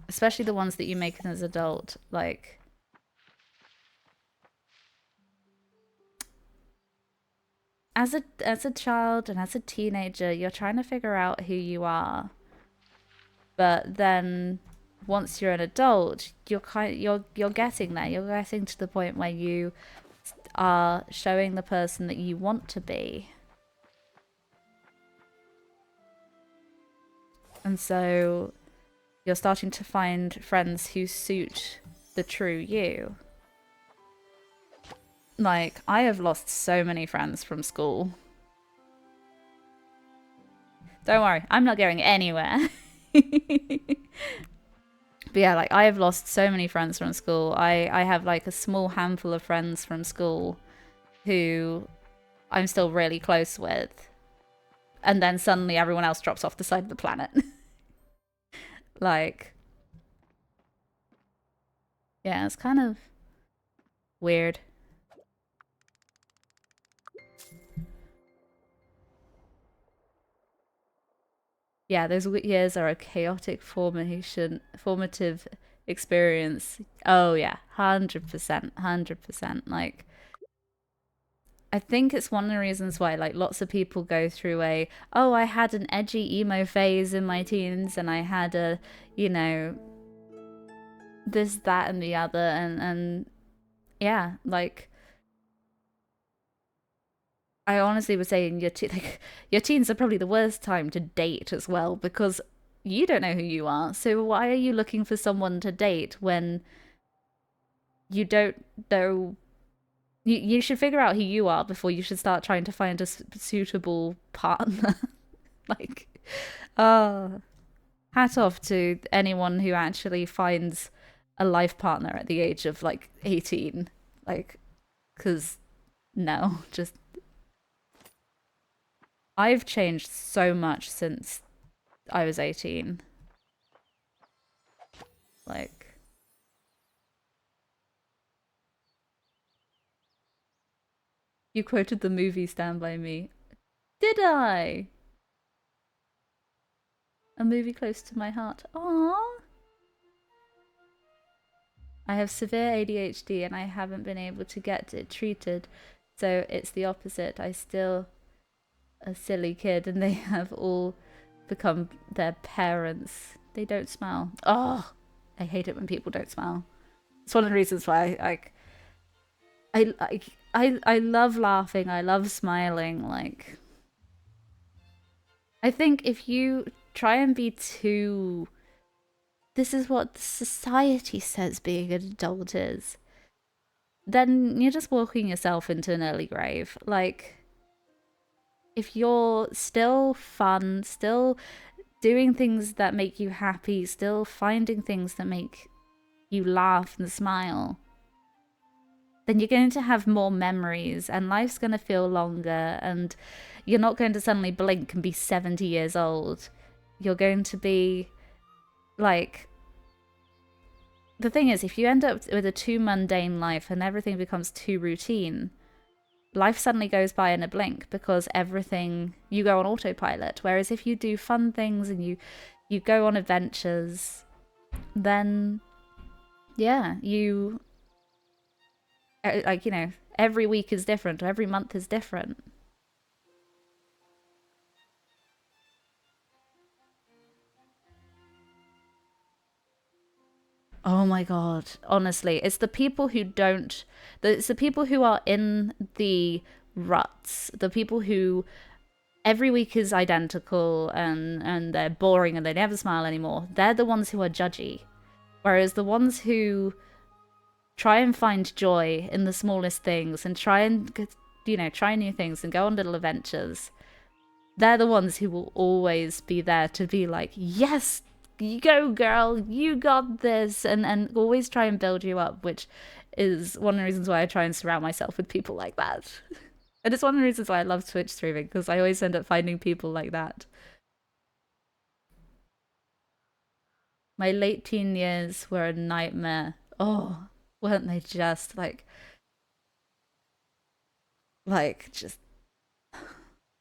especially the ones that you make as an adult, like, as a child and as a teenager, you're trying to figure out who you are, but then once you're an adult, you're getting there. You're getting to the point where you are showing the person that you want to be. And so you're starting to find friends who suit the true you. Like, I have lost so many friends from school. Don't worry, I'm not going anywhere. But yeah, like, I have lost so many friends from school. I have, like, a small handful of friends from school who I'm still really close with. and then suddenly everyone else drops off the side of the planet. Like, yeah, it's kind of weird. Yeah, those years are a chaotic formative experience. Oh yeah, 100%, 100%. Like, I think it's one of the reasons why like lots of people go through oh, I had an edgy emo phase in my teens and I had a, you know, this, that, and the other, and yeah, like I honestly would say in like, your teens are probably the worst time to date as well because you don't know who you are. So why are you looking for someone to date when you don't know? You should figure out who you are before you should start trying to find a suitable partner. Like, oh, hat off to anyone who actually finds a life partner at the age of like 18. Like, because no, just I've changed so much since I was 18. Like, you quoted the movie Stand By Me. Did I? A movie close to my heart. Aww. I have severe ADHD and I haven't been able to get it treated. So it's the opposite. I still a silly kid and they have all become their parents. They don't smile. Oh, I hate it when people don't smile. It's one of the reasons why I love laughing. I love smiling. Like, I think if you try and be too, this is what society says being an adult is, then you're just walking yourself into an early grave. Like, if you're still fun, still doing things that make you happy, still finding things that make you laugh and smile, then you're going to have more memories and life's going to feel longer and you're not going to suddenly blink and be 70 years old. You're going to be like, the thing is, if you end up with a too mundane life and everything becomes too routine, life suddenly goes by in a blink because everything, you go on autopilot. Whereas if you do fun things and you go on adventures, then yeah, you like, you know, every week is different or every month is different. Oh my god, honestly, it's the people who don't, it's the people who are in the ruts, the people who every week is identical and they're boring and they never smile anymore. They're the ones who are judgy. Whereas the ones who try and find joy in the smallest things and try and, you know, try new things and go on little adventures, they're the ones who will always be there to be like, yes, you go girl, you got this, and always try and build you up, which is one of the reasons why I try and surround myself with people like that. And it's one of the reasons why I love Twitch streaming, because I always end up finding people like that. My late teen years were a nightmare. Oh, weren't they just like just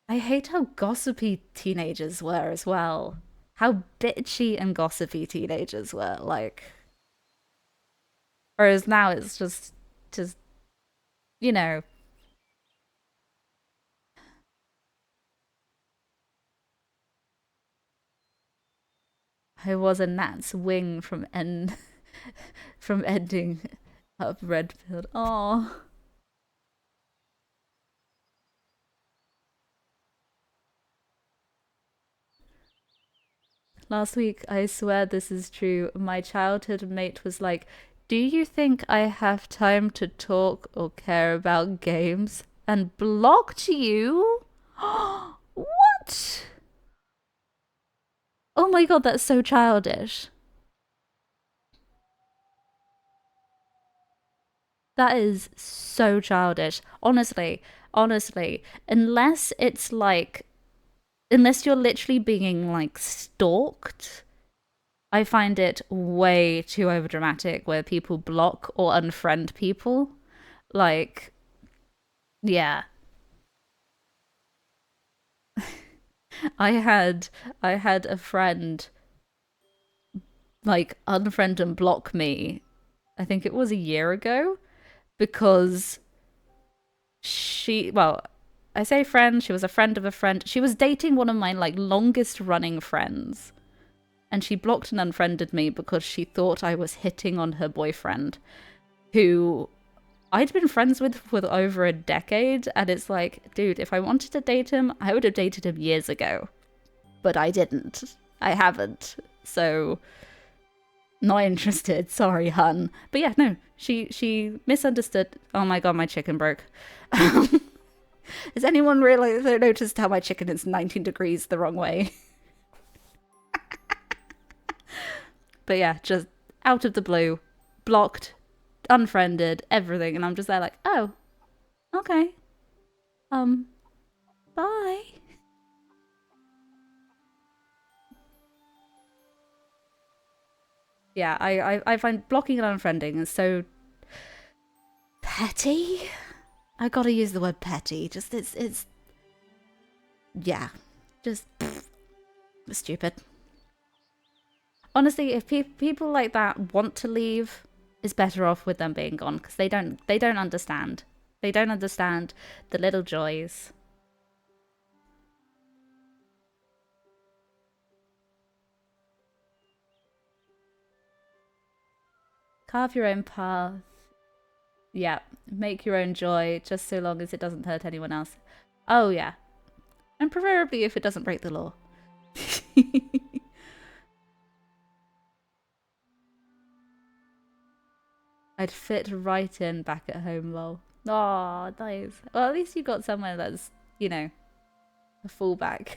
I hate how gossipy teenagers were as well. How bitchy and gossipy teenagers were. Like, whereas now it's just, you know, I was a gnat's wing from from ending up Redfield. Oh, last week, I swear this is true. My childhood mate was like, "Do you think I have time to talk or care about games?" And blocked you? What? Oh my god, that's so childish. That is so childish. Honestly, unless it's like unless you're literally being like stalked, I find it way too overdramatic where people block or unfriend people. Like, yeah. I had I had a friend like unfriend and block me. I think it was a year ago because well, I say friend, she was a friend of a friend. She was dating one of my like longest running friends. And she blocked and unfriended me because she thought I was hitting on her boyfriend, who I'd been friends with for over a decade. And it's like, dude, if I wanted to date him, I would have dated him years ago. But I didn't. I haven't. So, not interested. Sorry, hun. But yeah, no, she misunderstood. Oh my god, my chicken broke. Has anyone really noticed how my chicken is 19 degrees the wrong way? But yeah, just out of the blue, blocked, unfriended, everything, and I'm just there like, oh, okay, bye. Yeah, I find blocking and unfriending is so petty. I gotta use the word petty. Just it's yeah, just stupid. Honestly, if people like that want to leave, it's better off with them being gone because they don't understand. They don't understand the little joys. Carve your own path. Yeah, make your own joy, just so long as it doesn't hurt anyone else. Oh yeah, and preferably if it doesn't break the law. I'd fit right in back at home, lol. Oh, nice. Well, at least you got somewhere that's, a fallback.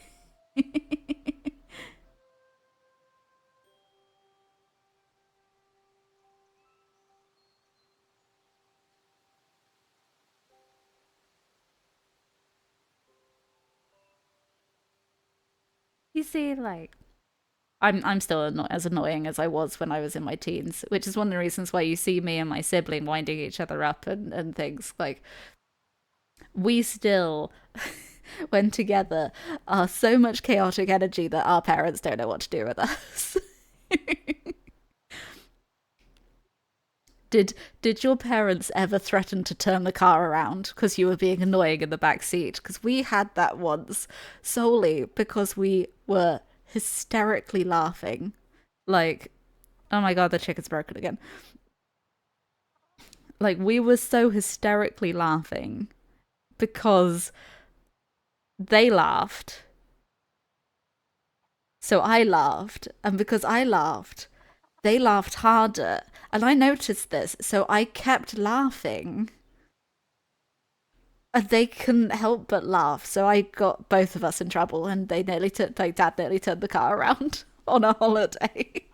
You see, like, I'm still as annoying as I was when I was in my teens, which is one of the reasons why you see me and my sibling winding each other up and things. Like, we still, when together, are so much chaotic energy that our parents don't know what to do with us. Did your parents ever threaten to turn the car around because you were being annoying in the back seat? Because we had that once solely because we were hysterically laughing. Like, oh my god, the chicken's broken again. Like, we were so hysterically laughing because they laughed. So I laughed. And because I laughed, they laughed harder. And I noticed this. So I kept laughing. And they couldn't help but laugh. So I got both of us in trouble. And they nearly turned, like, Dad nearly turned the car around on a holiday.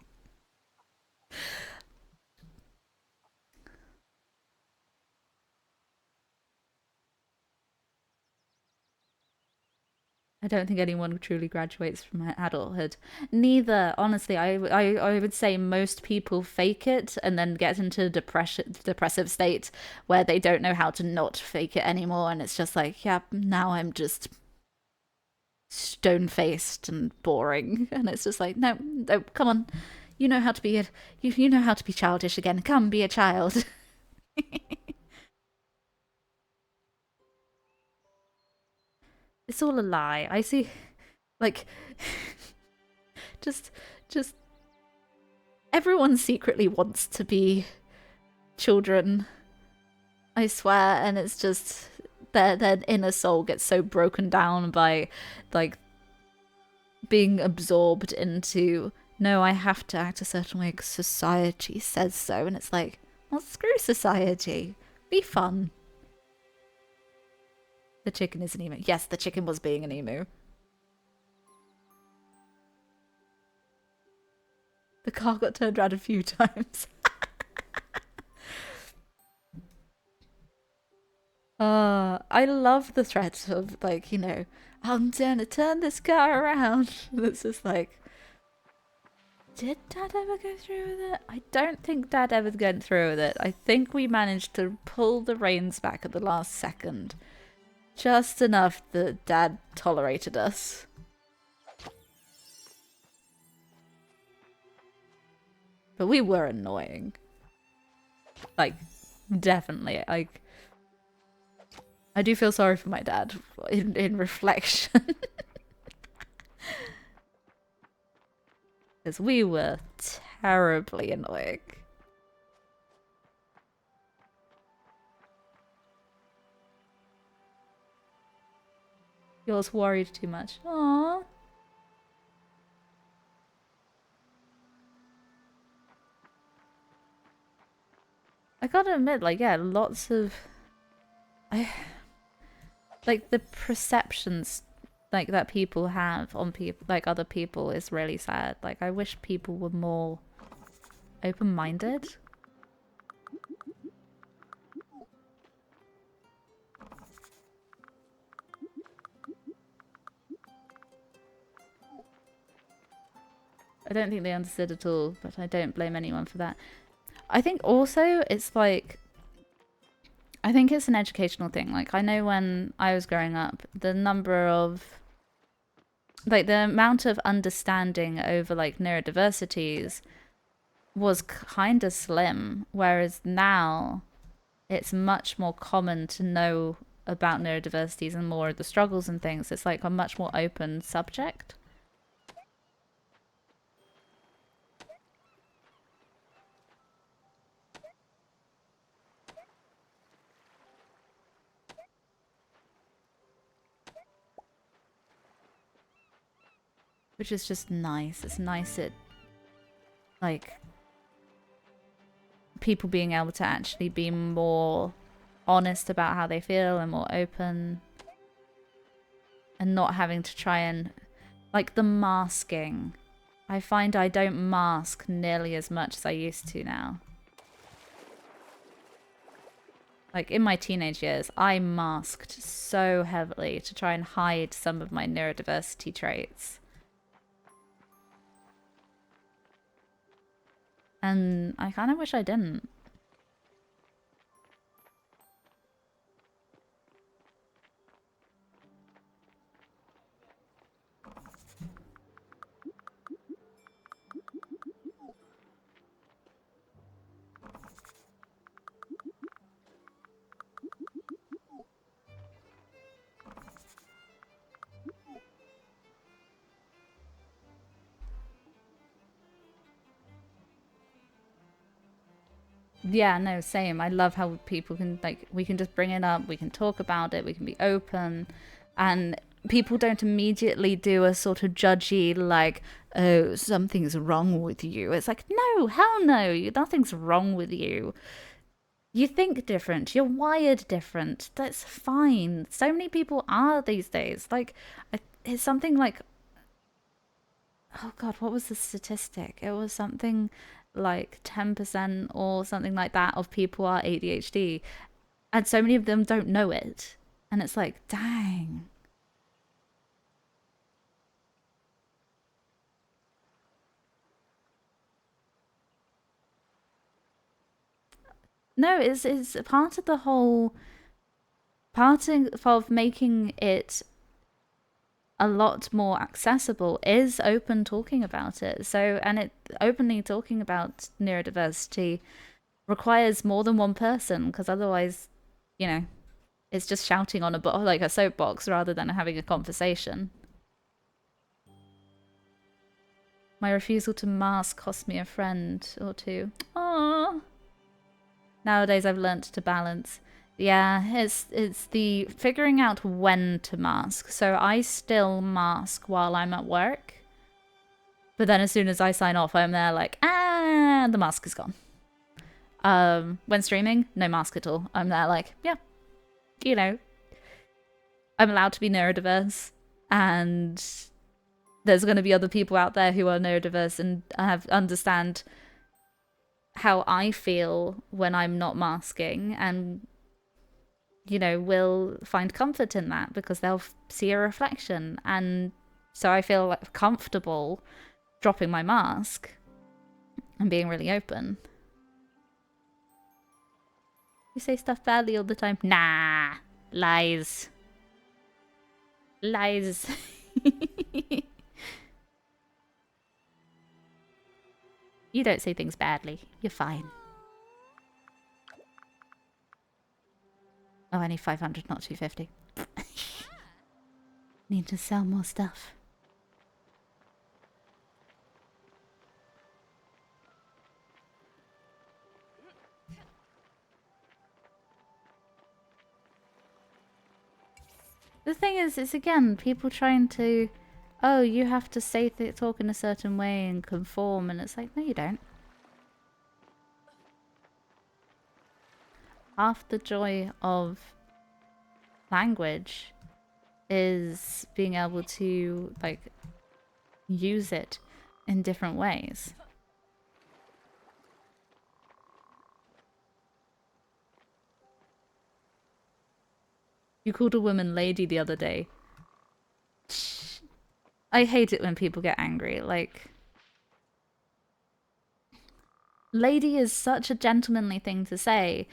I don't think anyone truly graduates from adulthood. Neither, honestly. I would say most people fake it and then get into depressive state where they don't know how to not fake it anymore, and it's just like, yeah, now I'm just stone faced and boring, and it's just like, no, no, come on, you know how to be you know how to be childish again. Come, be a child. It's all a lie. I see, like, just just everyone secretly wants to be children, I swear, and it's just their inner soul gets so broken down by like being absorbed into, no, I have to act a certain way because society says so, and it's like, well, screw society. Be fun. The chicken is an emu. Yes, the chicken was being an emu. The car got turned around a few times. I love the threat of, like, I'm gonna turn this car around. It's just like, did Dad ever go through with it? I don't think Dad ever went through with it. I think we managed to pull the reins back at the last second. Just enough that Dad tolerated us. But we were annoying. Like, definitely. Like, I do feel sorry for my dad in reflection. Because we were terribly annoying. Yours worried too much. Aww. I gotta admit, like, yeah, lots of... like, the perceptions, like, that people have on people, like, other people is really sad. Like, I wish people were more open-minded. I don't think they understood at all, but I don't blame anyone for that. I think also it's like, I think it's an educational thing. Like, I know when I was growing up, the number of, like, the amount of understanding over, like, neurodiversities was kind of slim, whereas now it's much more common to know about neurodiversities and more of the struggles and things. It's like a much more open subject. Which is just nice. It's nice that, like, people being able to actually be more honest about how they feel and more open. And not having to try and, like, the masking. I find I don't mask nearly as much as I used to now. Like, in my teenage years, I masked so heavily to try and hide some of my neurodiversity traits. And I kind of wish I didn't. Yeah, no, same. I love how people can, like, we can just bring it up, we can talk about it, we can be open, and people don't immediately do a sort of judgy, like, oh, something's wrong with you. It's like, no, hell no, nothing's wrong with you. You think different, you're wired different, that's fine. So many people are these days. Like, it's something like, oh god, what was the statistic? It was something like 10% or something like that of people are ADHD. And so many of them don't know it. And it's like, dang. No, it's part of the whole, part of making it a lot more accessible is open talking about it. So, and it openly talking about neurodiversity requires more than one person, because otherwise, you know, it's just shouting on like a soapbox rather than having a conversation. My refusal to mask cost me a friend or two. Aww. Nowadays I've learnt to balance. Yeah, it's the figuring out when to mask. So I still mask while I'm at work. But then as soon as I sign off, I'm there like, ah, the mask is gone. When streaming, no mask at all. I'm there like, yeah, you know, I'm allowed to be neurodiverse, and there's going to be other people out there who are neurodiverse and understand how I feel when I'm not masking, and you know, will find comfort in that because they'll see a reflection. And so I feel like comfortable dropping my mask and being really open. You say stuff badly all the time. Nah, lies. Lies. You don't say things badly. You're fine. Oh, I need 500, not 250. Need to sell more stuff. The thing is, it's again, people trying to, oh, you have to say talk in a certain way and conform, and it's like, no, you don't. Half the joy of language is being able to, like, use it in different ways. You called a woman lady the other day. I hate it when people get angry. Like, lady is such a gentlemanly thing to say,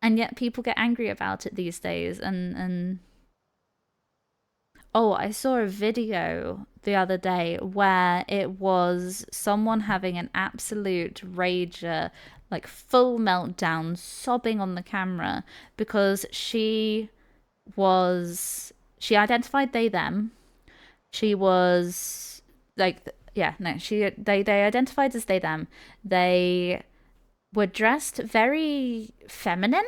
and yet people get angry about it these days. And oh, I saw a video the other day where it was someone having an absolute rager, like full meltdown, sobbing on the camera because she identified they them. She was like, yeah, no, they identified as they them. They were dressed very feminine.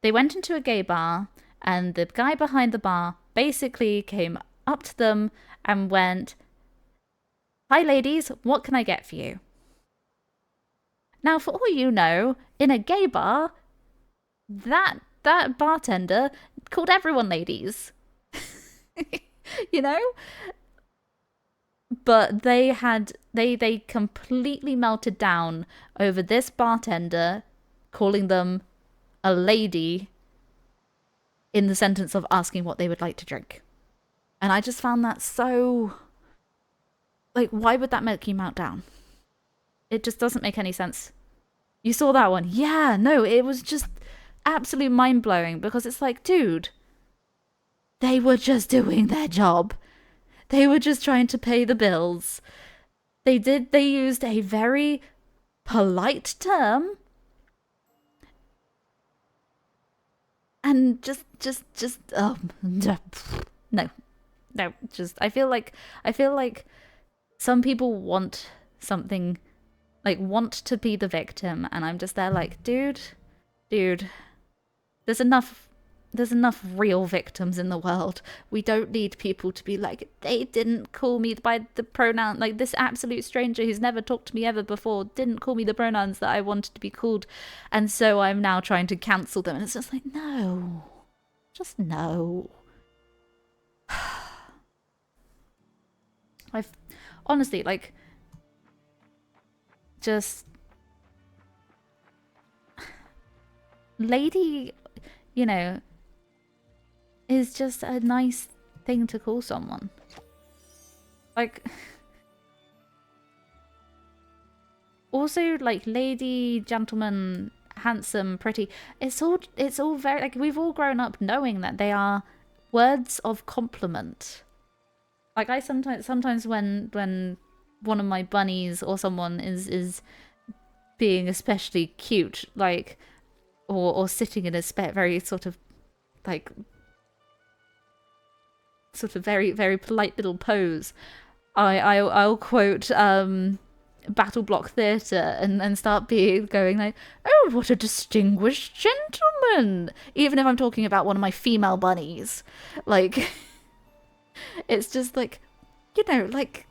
They went into a gay bar, and the guy behind the bar basically came up to them and went, "Hi ladies, what can I get for you?" Now, for all you know, in a gay bar, that bartender called everyone ladies. You know? But they completely melted down over this bartender calling them a lady in the sentence of asking what they would like to drink. And I just found that so, like, why would that make you melt down? It just doesn't make any sense. You saw that one? Yeah, no, it was just absolutely mind-blowing because it's like, dude, they were just doing their job. They were just trying to pay the bills. They used a very polite term. And just no, just I feel like some people want something, like, want to be the victim, and I'm just there like, dude, there's enough real victims in the world. We don't need people to be like, they didn't call me by the pronoun, like this absolute stranger who's never talked to me ever before didn't call me the pronouns that I wanted to be called, and so I'm now trying to cancel them. And it's just like, no, just no. I've honestly, like, just lady, you know, is just a nice thing to call someone. Like, also, like, lady, gentleman, handsome, pretty, it's all very, like, we've all grown up knowing that they are words of compliment. Like, I sometimes when one of my bunnies or someone is being especially cute, like, or sitting in a very sort of, like, sort of very, very polite little pose, I'll quote Battle Block Theatre and start going like, oh, what a distinguished gentleman, even if I'm talking about one of my female bunnies. Like, it's just like, you know, like,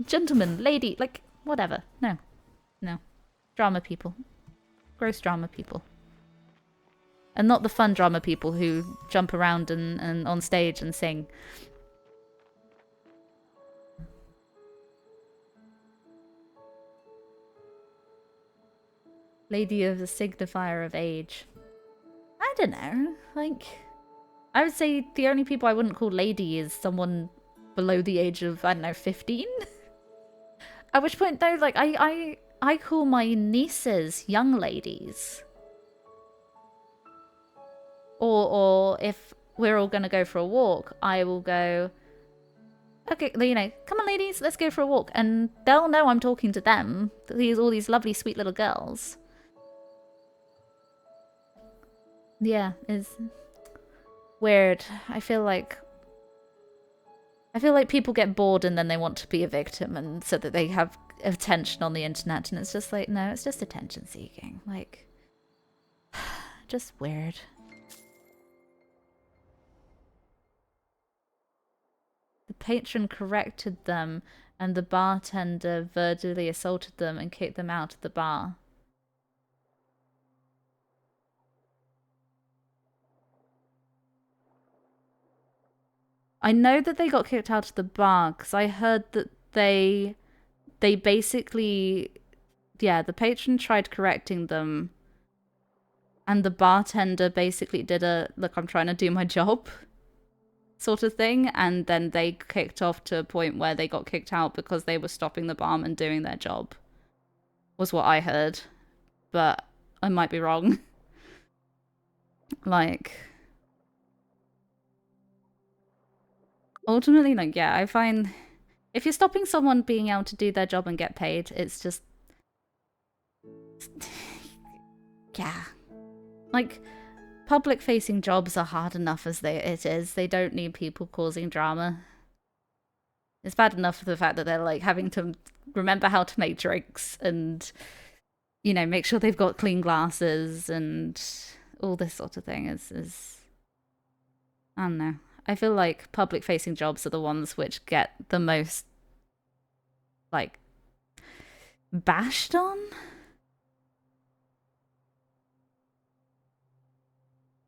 gentleman, lady, like, whatever. No. Drama people. Gross drama people. And not the fun drama people who jump around and on stage and sing. Lady of the signifier of age. don't know. Like, I would say the only people I wouldn't call lady is someone below the age of, I don't know, 15. At which point, though, like, I call my nieces young ladies. Or if we're all going to go for a walk, I will go, okay, you know, come on, ladies, let's go for a walk. And they'll know I'm talking to them. All these lovely, sweet little girls. Yeah, it's weird. I feel like people get bored and then they want to be a victim, and so that they have attention on the internet, and it's just like, no, it's just attention seeking. Like, just weird. The patron corrected them, and the bartender verbally assaulted them and kicked them out of the bar. I know that they got kicked out of the bar because I heard that they basically, yeah, the patron tried correcting them, and the bartender basically did a, look, I'm trying to do my job sort of thing, and then they kicked off to a point where they got kicked out because they were stopping the barman doing their job, was what I heard, but I might be wrong. Like, ultimately, like, yeah, I find if you're stopping someone being able to do their job and get paid, it's just, yeah, like, public-facing jobs are hard enough as it is. They don't need people causing drama. It's bad enough for the fact that they're, like, having to remember how to make drinks and, you know, make sure they've got clean glasses and all this sort of thing is I don't know. I feel like public-facing jobs are the ones which get the most, like, bashed on.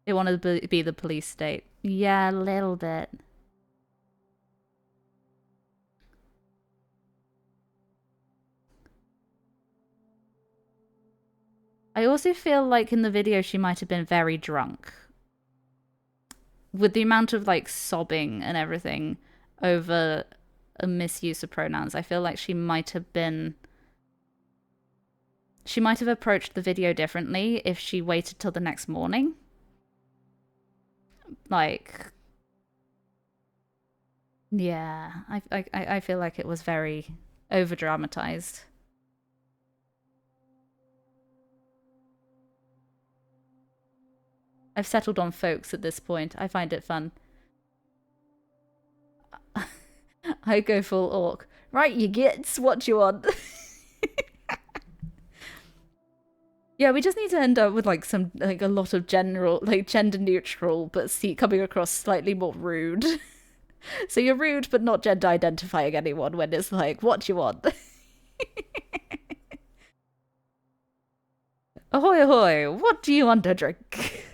They want to be the police state. Yeah, a little bit. I also feel like in the video she might have been very drunk. With the amount of, like, sobbing and everything over a misuse of pronouns, I feel like she might have approached the video differently if she waited till the next morning. Like, yeah, I feel like it was very over-dramatized. I've settled on folks at this point. I find it fun. I go full orc. Right, you gits, what you want? Yeah, we just need to end up with, like, some, like, a lot of general, like, gender neutral, but coming across slightly more rude. So you're rude, but not gender identifying anyone when it's like, what you want? Ahoy, ahoy, what do you want to drink?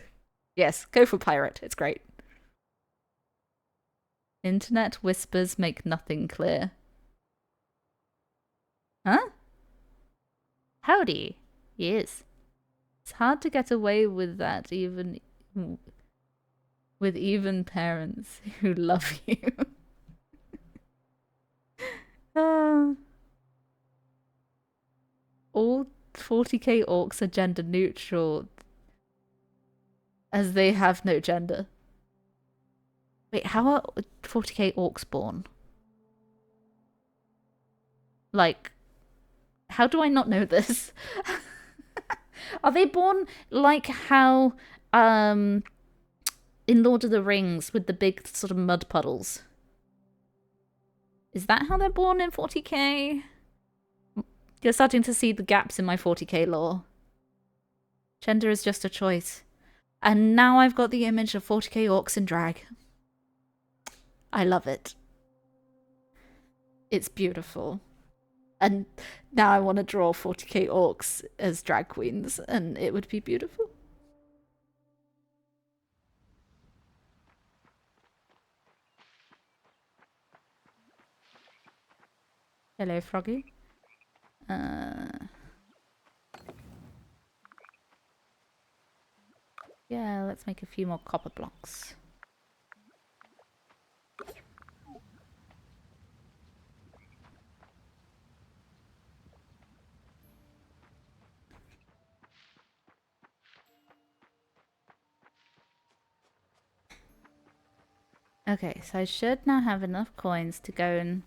Yes, go for pirate, it's great. Internet whispers make nothing clear. Huh? Howdy. Yes. It's hard to get away with that, even with even parents who love you. All 40k orcs are gender neutral, as they have no gender. Wait, how are 40k orcs born? Like, how do I not know this? Are they born like how in Lord of the Rings with the big sort of mud puddles? Is that how they're born in 40k? You're starting to see the gaps in my 40k lore. Gender is just a choice. And now I've got the image of 40k orcs in drag. I love it. It's beautiful. And now I want to draw 40k orcs as drag queens, and it would be beautiful. Hello, Froggy. Yeah, Yeah, let's make a few more copper blocks. Okay, so I should now have enough coins to go and...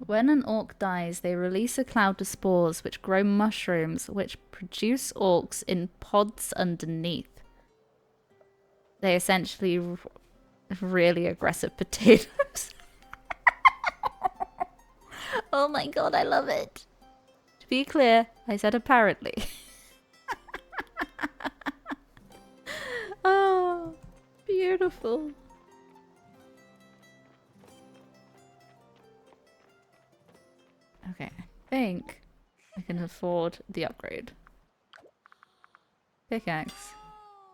When an orc dies, they release a cloud of spores which grow mushrooms which produce orcs in pods underneath. They essentially really aggressive potatoes. Oh my god, I love it. To be clear, I said apparently. Oh, beautiful. Okay, I think I can afford the upgrade. Pickaxe.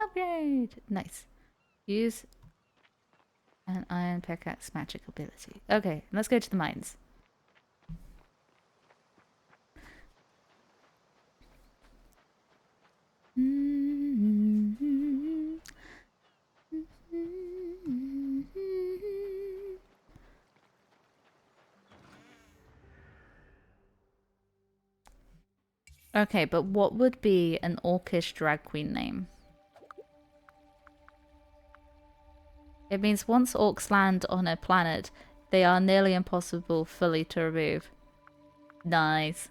Upgrade! Nice. Use an iron pickaxe magic ability. Okay, let's go to the mines. Okay, but what would be an orcish drag queen name? It means once orcs land on a planet, they are nearly impossible fully to remove. Nice.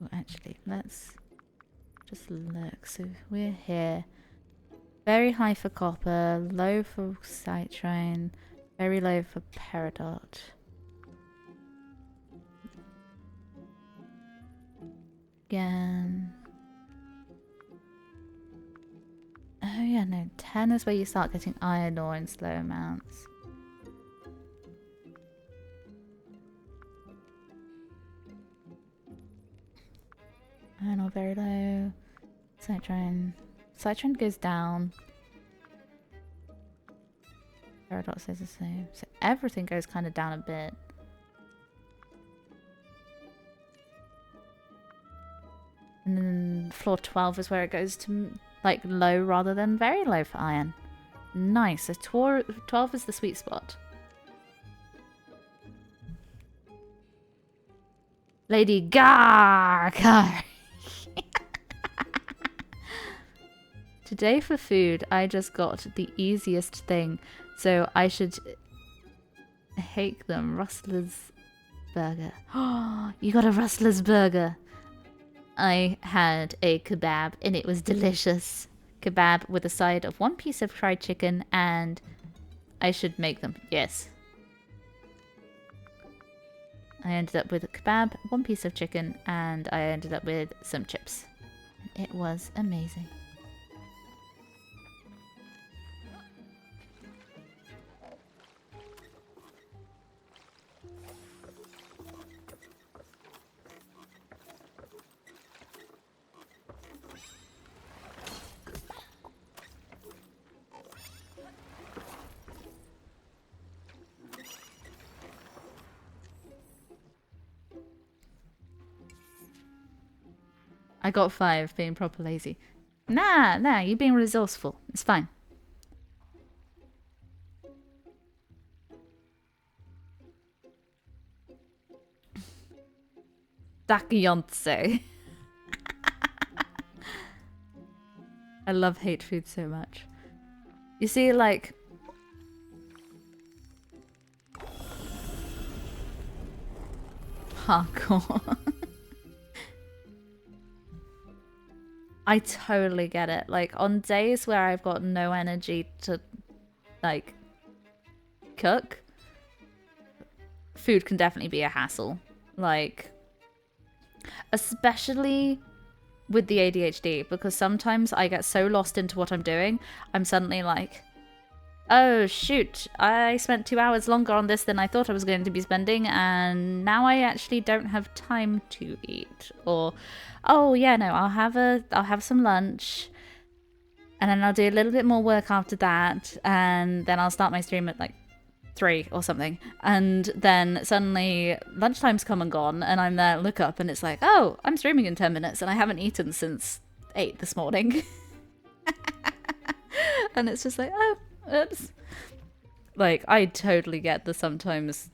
Well, actually, let's just look. So we're here. Very high for copper, low for citrine, very low for peridot. Again. Oh yeah, no, 10 is where you start getting iron ore in slow amounts. Iron ore very low. Citrine. Citrine goes down. Peridot says the same. So everything goes kind of down a bit. And then floor 12 is where it goes to like low rather than very low for iron. Nice. So 12 is the sweet spot. Lady Gaga. Today for food, I just got the easiest thing. So I should hate them. Rustler's burger. Oh, you got a Rustler's burger. I had a kebab and it was delicious. Kebab with a side of 1 piece of fried chicken, and I should make them. Yes. I ended up with a kebab, 1 piece of chicken, and I ended up with some chips. It was amazing. I got 5 being proper lazy. Nah, you're being resourceful. It's fine. Dakiyonce. I love hate food so much. You see, like... Hardcore. I totally get it. Like, on days where I've got no energy to, like, cook, food can definitely be a hassle. Like, especially with the ADHD, because sometimes I get so lost into what I'm doing, I'm suddenly like, oh shoot, I spent 2 hours longer on this than I thought I was going to be spending, and now I actually don't have time to eat. Or, oh yeah, no, I'll have some lunch, and then I'll do a little bit more work after that, and then I'll start my stream at like 3 or something. And then suddenly lunchtime's come and gone, and I'm there, look up, and it's like, oh, I'm streaming in 10 minutes, and I haven't eaten since 8 this morning. And it's just like, oh, oops. Like, I totally get that sometimes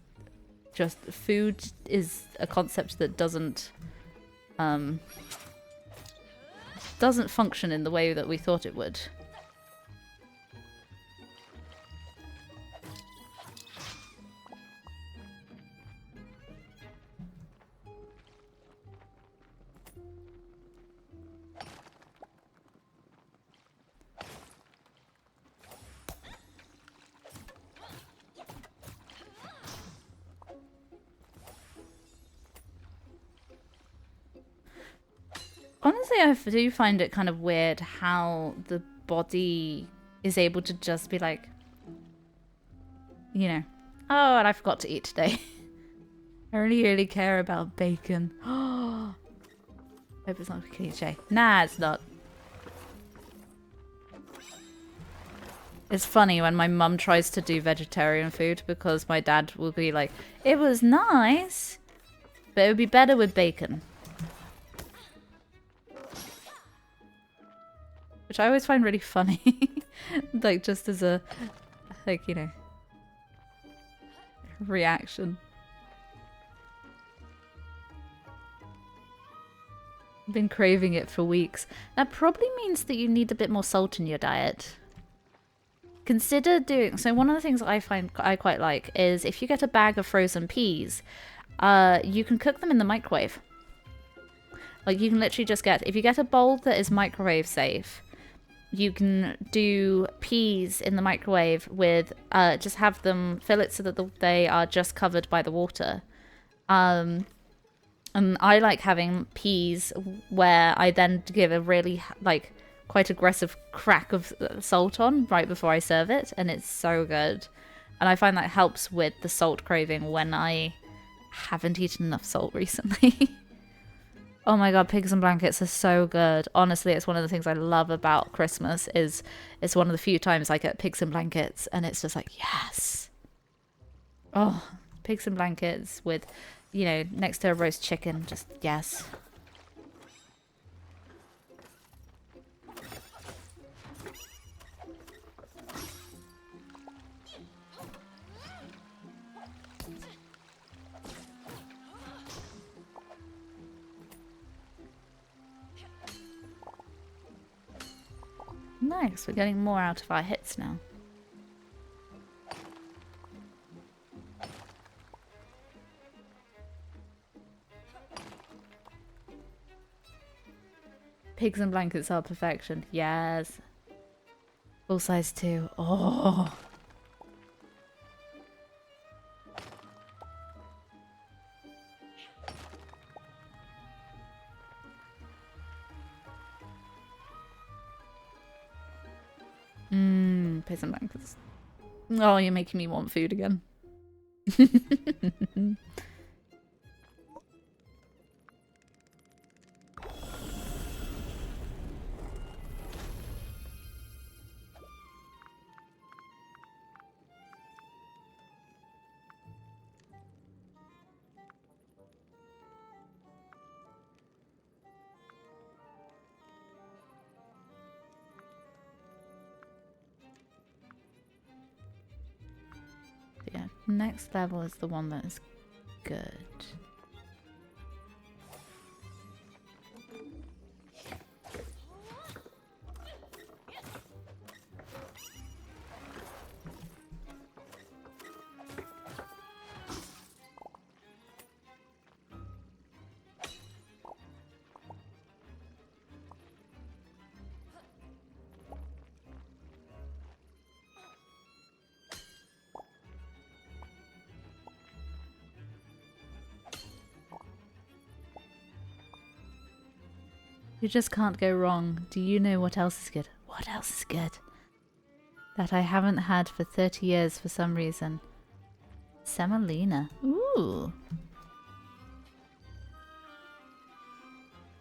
just food is a concept that doesn't function in the way that we thought it would. Honestly, I do find it kind of weird how the body is able to just be like, you know, oh, and I forgot to eat today. I really care about bacon. Oh, hope it's not a cliche. Nah, it's not. It's funny when my mum tries to do vegetarian food because my dad will be like, it was nice, but it would be better with bacon. Which I always find really funny. Like, just as a, like, you know, reaction. I've been craving it for weeks. That probably means that you need a bit more salt in your diet. Consider doing... So one of the things I find I quite like is if you get a bag of frozen peas, you can cook them in the microwave. Like, you can literally just get... If you get a bowl that is microwave safe, you can do peas in the microwave with, just have them, fill it so that they are just covered by the water. And I like having peas where I then give a really, like, quite aggressive crack of salt on right before I serve it. And it's so good. And I find that helps with the salt craving when I haven't eaten enough salt recently. Oh my god, pigs and blankets are so good. Honestly, it's one of the things I love about Christmas is it's one of the few times I get pigs and blankets and it's just like, yes. Oh, pigs and blankets with, you know, next to a roast chicken, just yes. Nice, we're getting more out of our hits now. Pigs and blankets are perfection. Yes. Full size too. Oh. Pigs and blankets. Oh, you're making me want food again. Yeah, next level is the one that is good. You just can't go wrong. Do you know what else is good? What else is good? That I haven't had for 30 years for some reason. Semolina. Ooh.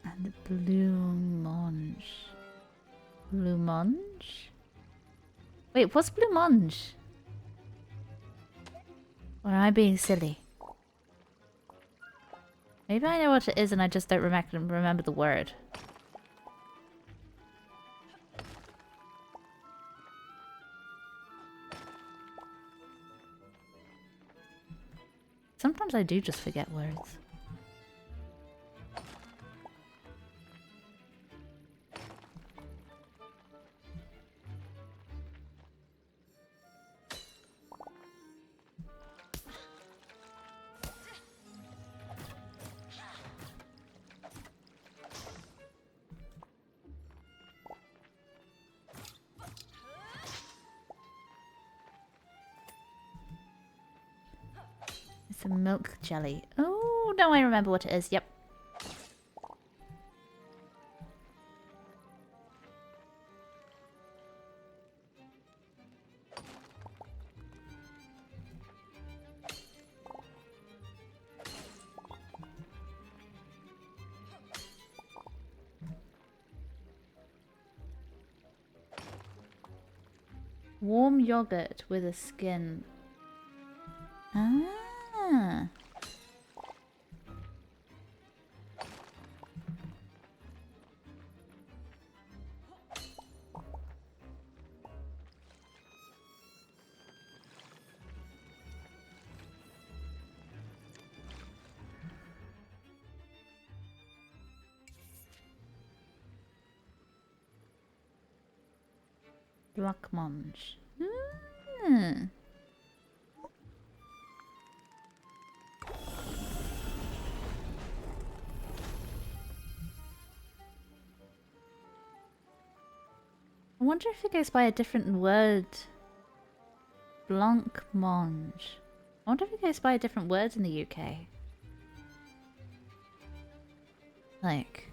And blancmange. Blancmange? Wait, what's blancmange? Or am I being silly? Maybe I know what it is and I just don't remember the word. Sometimes I do just forget words. It's a milk jelly. Oh, no, I remember what it is. Yep. Warm yogurt with a skin. Ah. Blackmonge. Hmm. I wonder if it goes by a different word. Blancmange. I wonder if it goes by a different word in the UK. Like,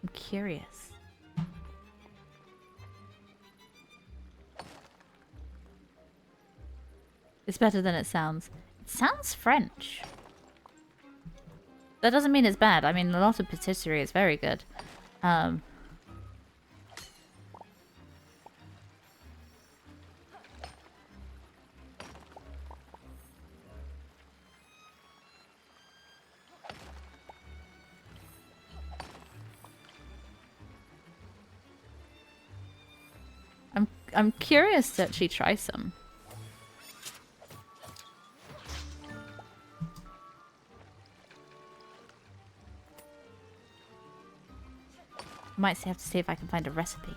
I'm curious. It's better than it sounds. It sounds French. That doesn't mean it's bad. I mean, a lot of patisserie is very good. I'm curious to actually try some. Might have to see if I can find a recipe.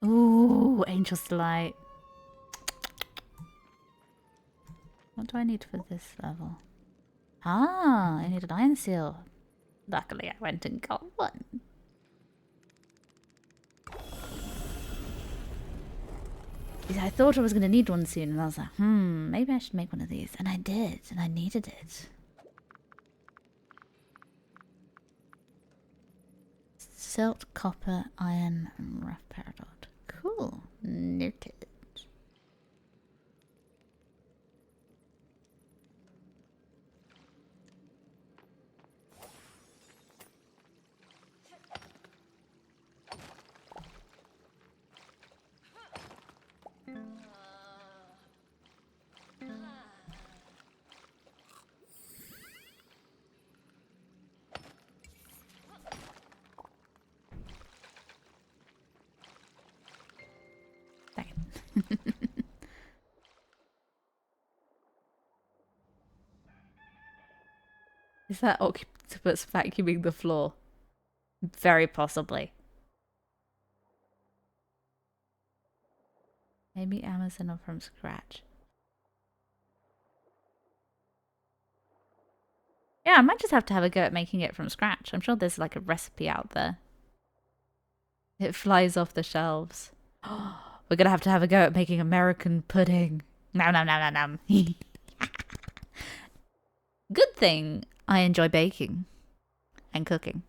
Ooh, Angel's Delight. What do I need for this level? Ah, I need an iron seal. Luckily, I went and got one. I thought I was going to need one soon, and I was like, maybe I should make one of these. And I did, and I needed it. Silt, copper, iron, and rough peridot. Cool. Noted. Is that octopus vacuuming the floor? Very possibly. Maybe Amazon or from scratch. Yeah, I might just have to have a go at making it from scratch. I'm sure there's like a recipe out there. It flies off the shelves. We're gonna have to have a go at making American pudding. Nom nom nom nom nom. Good thing I enjoy baking and cooking.